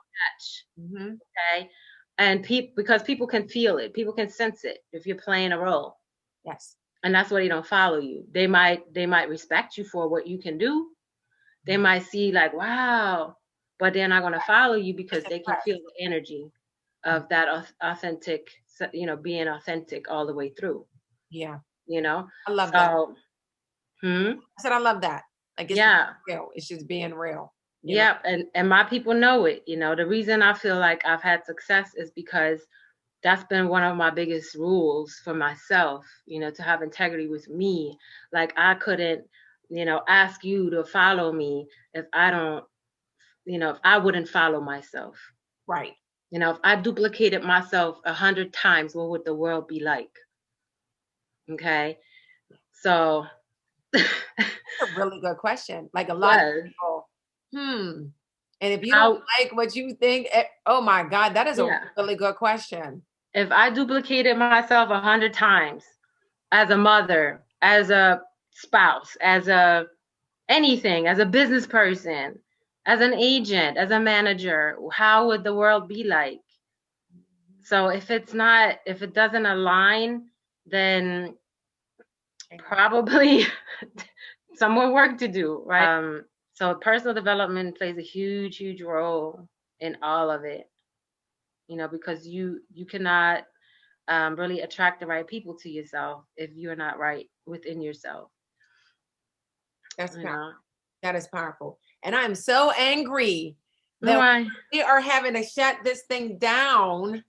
Okay, and because people can feel it, people can sense it if you're playing a role. Yes. And that's why they don't follow you. They might respect you for what you can do. They might see like, wow, but they're not going to follow you because they can feel the energy of that authentic, you know, being authentic all the way through. Yeah. You know, I love that. I said, I love that. Like, it's real. It's just being real. Yeah. And my people know it. You know, the reason I feel like I've had success is because that's been one of my biggest rules for myself, you know, to have integrity with me. Like, I couldn't, you know, ask you to follow me if I don't if I wouldn't follow myself. Right. If I duplicated myself 100 times, what would the world be like? Okay. So That's a really good question. Like a lot of people, and if you don't like what you think, oh my God, that is a really good question. If I duplicated myself 100 times as a mother, as a spouse, as a anything, as a business person, as an agent, as a manager, how would the world be like? So if it doesn't align, then probably some more work to do, right? So personal development plays a huge, huge role in all of it, because you cannot really attract the right people to yourself if you're not right within yourself. That's powerful. That is powerful. And I'm so angry that we are having to shut this thing down.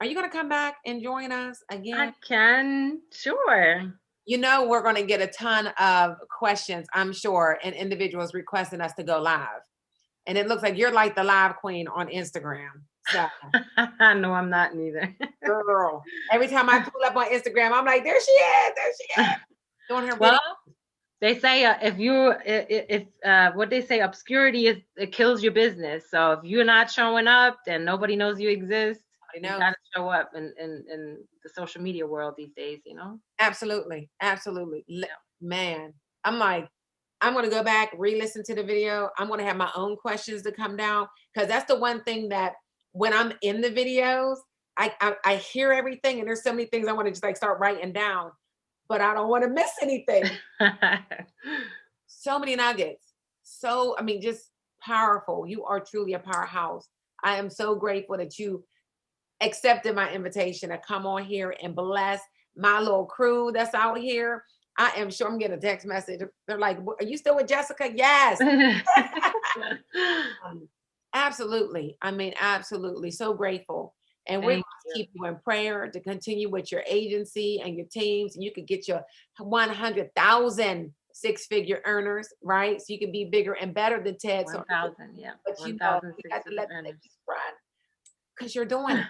Are you going to come back and join us again? I can, sure. We're going to get a ton of questions, I'm sure, and individuals requesting us to go live. And it looks like you're like the live queen on Instagram. So no, I'm not neither. Girl, every time I pull up on Instagram, I'm like, there she is. Doing her video. They say what they say, obscurity it kills your business. So if you're not showing up, then nobody knows you exist. You gotta show up in the social media world these days, Absolutely. Man, I'm like, I'm going to go back, re-listen to the video. I'm going to have my own questions to come down, because that's the one thing that when I'm in the videos, I hear everything, and there's so many things I want to just like start writing down, but I don't want to miss anything. So many nuggets. Just powerful. You are truly a powerhouse. I am so grateful that you accepted my invitation to come on here and bless my little crew that's out here. I am sure I'm getting a text message. They're like, are you still with Jessica? Yes. Absolutely. Absolutely. So grateful. And we're going to keep you in prayer to continue with your agency and your teams. And you could get your 100,000 six-figure earners, right? So you can be bigger and better than Ted. 1,000, yeah. But you got to let the things run, because you're doing it.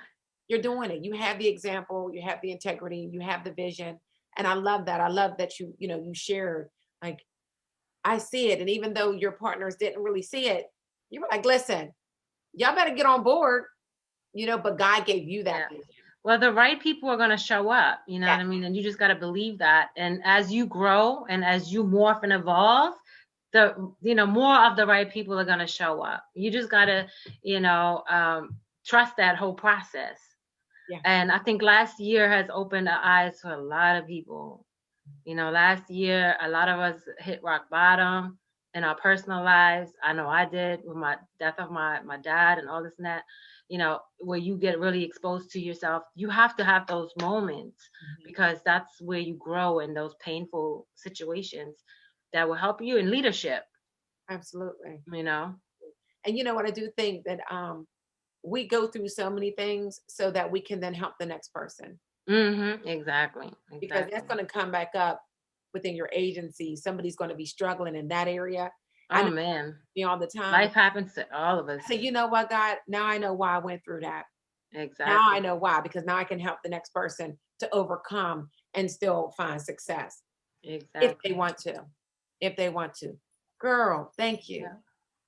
You're doing it. You have the example, you have the integrity, you have the vision. And I love that. I love that you shared, like, I see it. And even though your partners didn't really see it, you were like, listen, y'all better get on board, but God gave you that vision. Well, the right people are going to show up, what I mean? And you just got to believe that. And as you grow and as you morph and evolve, more of the right people are going to show up. You just got to, trust that whole process. Yeah. And I think last year has opened the eyes to a lot of people. Last year, a lot of us hit rock bottom in our personal lives. I know I did with my death of my dad and all this and that, where you get really exposed to yourself. You have to have those moments, because that's where you grow in those painful situations that will help you in leadership. Absolutely. And what I do think that we go through so many things so that we can then help the next person. Exactly. Because that's going to come back up within your agency. Somebody's going to be struggling in that area. Oh, man. All the time. Life happens to all of us. So you know what, God? Now I know why I went through that. Exactly. Now I know why, because now I can help the next person to overcome and still find success. Exactly. If they want to. Girl, thank you. Yeah.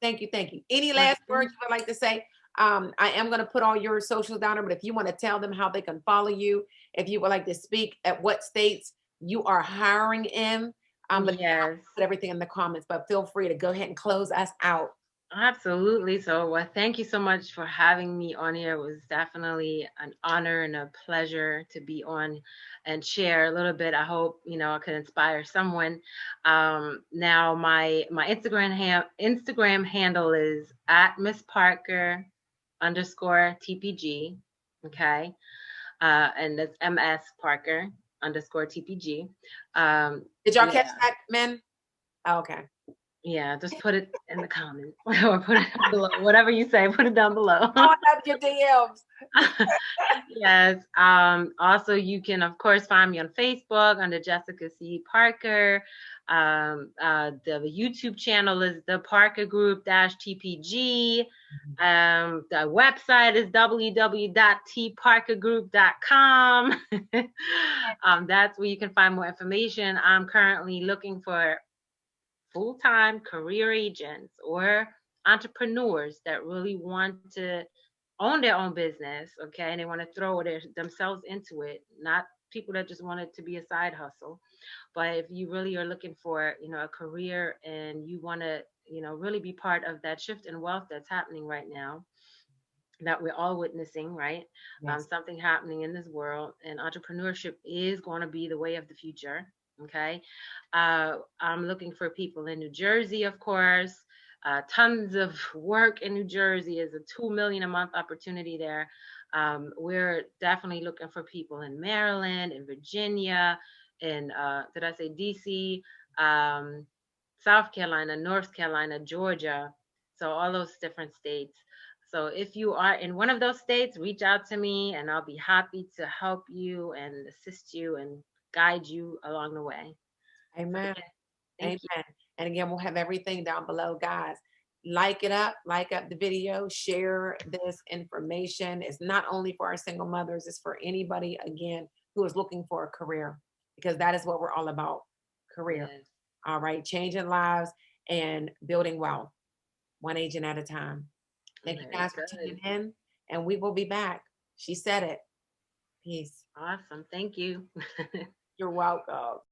Thank you. Any last words you would like to say? I am going to put all your socials down there, but if you want to tell them how they can follow you, if you would like to speak at what states you are hiring in, but I'll put everything in the comments, but feel free to go ahead and close us out. Absolutely. So, thank you so much for having me on here. It was definitely an honor and a pleasure to be on and share a little bit. I hope, I could inspire someone. Now my Instagram handle is @MissParker_TPG. Okay. And that's MS Parker_TPG. Did y'all catch that, men? Oh, okay. Yeah, just put it in the comments or put it down below. Whatever you say, put it down below. On up your DMs. Yes. Also, you can, of course, find me on Facebook under Jessica C. Parker. The YouTube channel is the Parker Group TPG. The website is www.tparkergroup.com. That's where you can find more information. I'm currently looking for full-time career agents or entrepreneurs that really want to own their own business, okay, and they want to throw themselves into it, not people that just want it to be a side hustle. But if you really are looking for, a career and you want to, really be part of that shift in wealth that's happening right now, that we're all witnessing, right? Yes. Something happening in this world, and entrepreneurship is going to be the way of the future. Okay. I'm looking for people in New Jersey, of course. Tons of work in New Jersey is a 2 million a month opportunity there. We're definitely looking for people in Maryland, in Virginia, in did I say DC, South Carolina, North Carolina, Georgia. So all those different states. So if you are in one of those states, reach out to me and I'll be happy to help you and assist you and guide you along the way. Amen. So, Amen. thank you. And again, we'll have everything down below, guys. Like up the video, share this information. It's not only for our single mothers, it's for anybody, again, who is looking for a career, because that is what we're all about, career. Yes. All right, changing lives and building wealth, one agent at a time. Thank you Very guys for good. tuning in, and we will be back. She said it. Peace. Awesome. Thank you. You're welcome.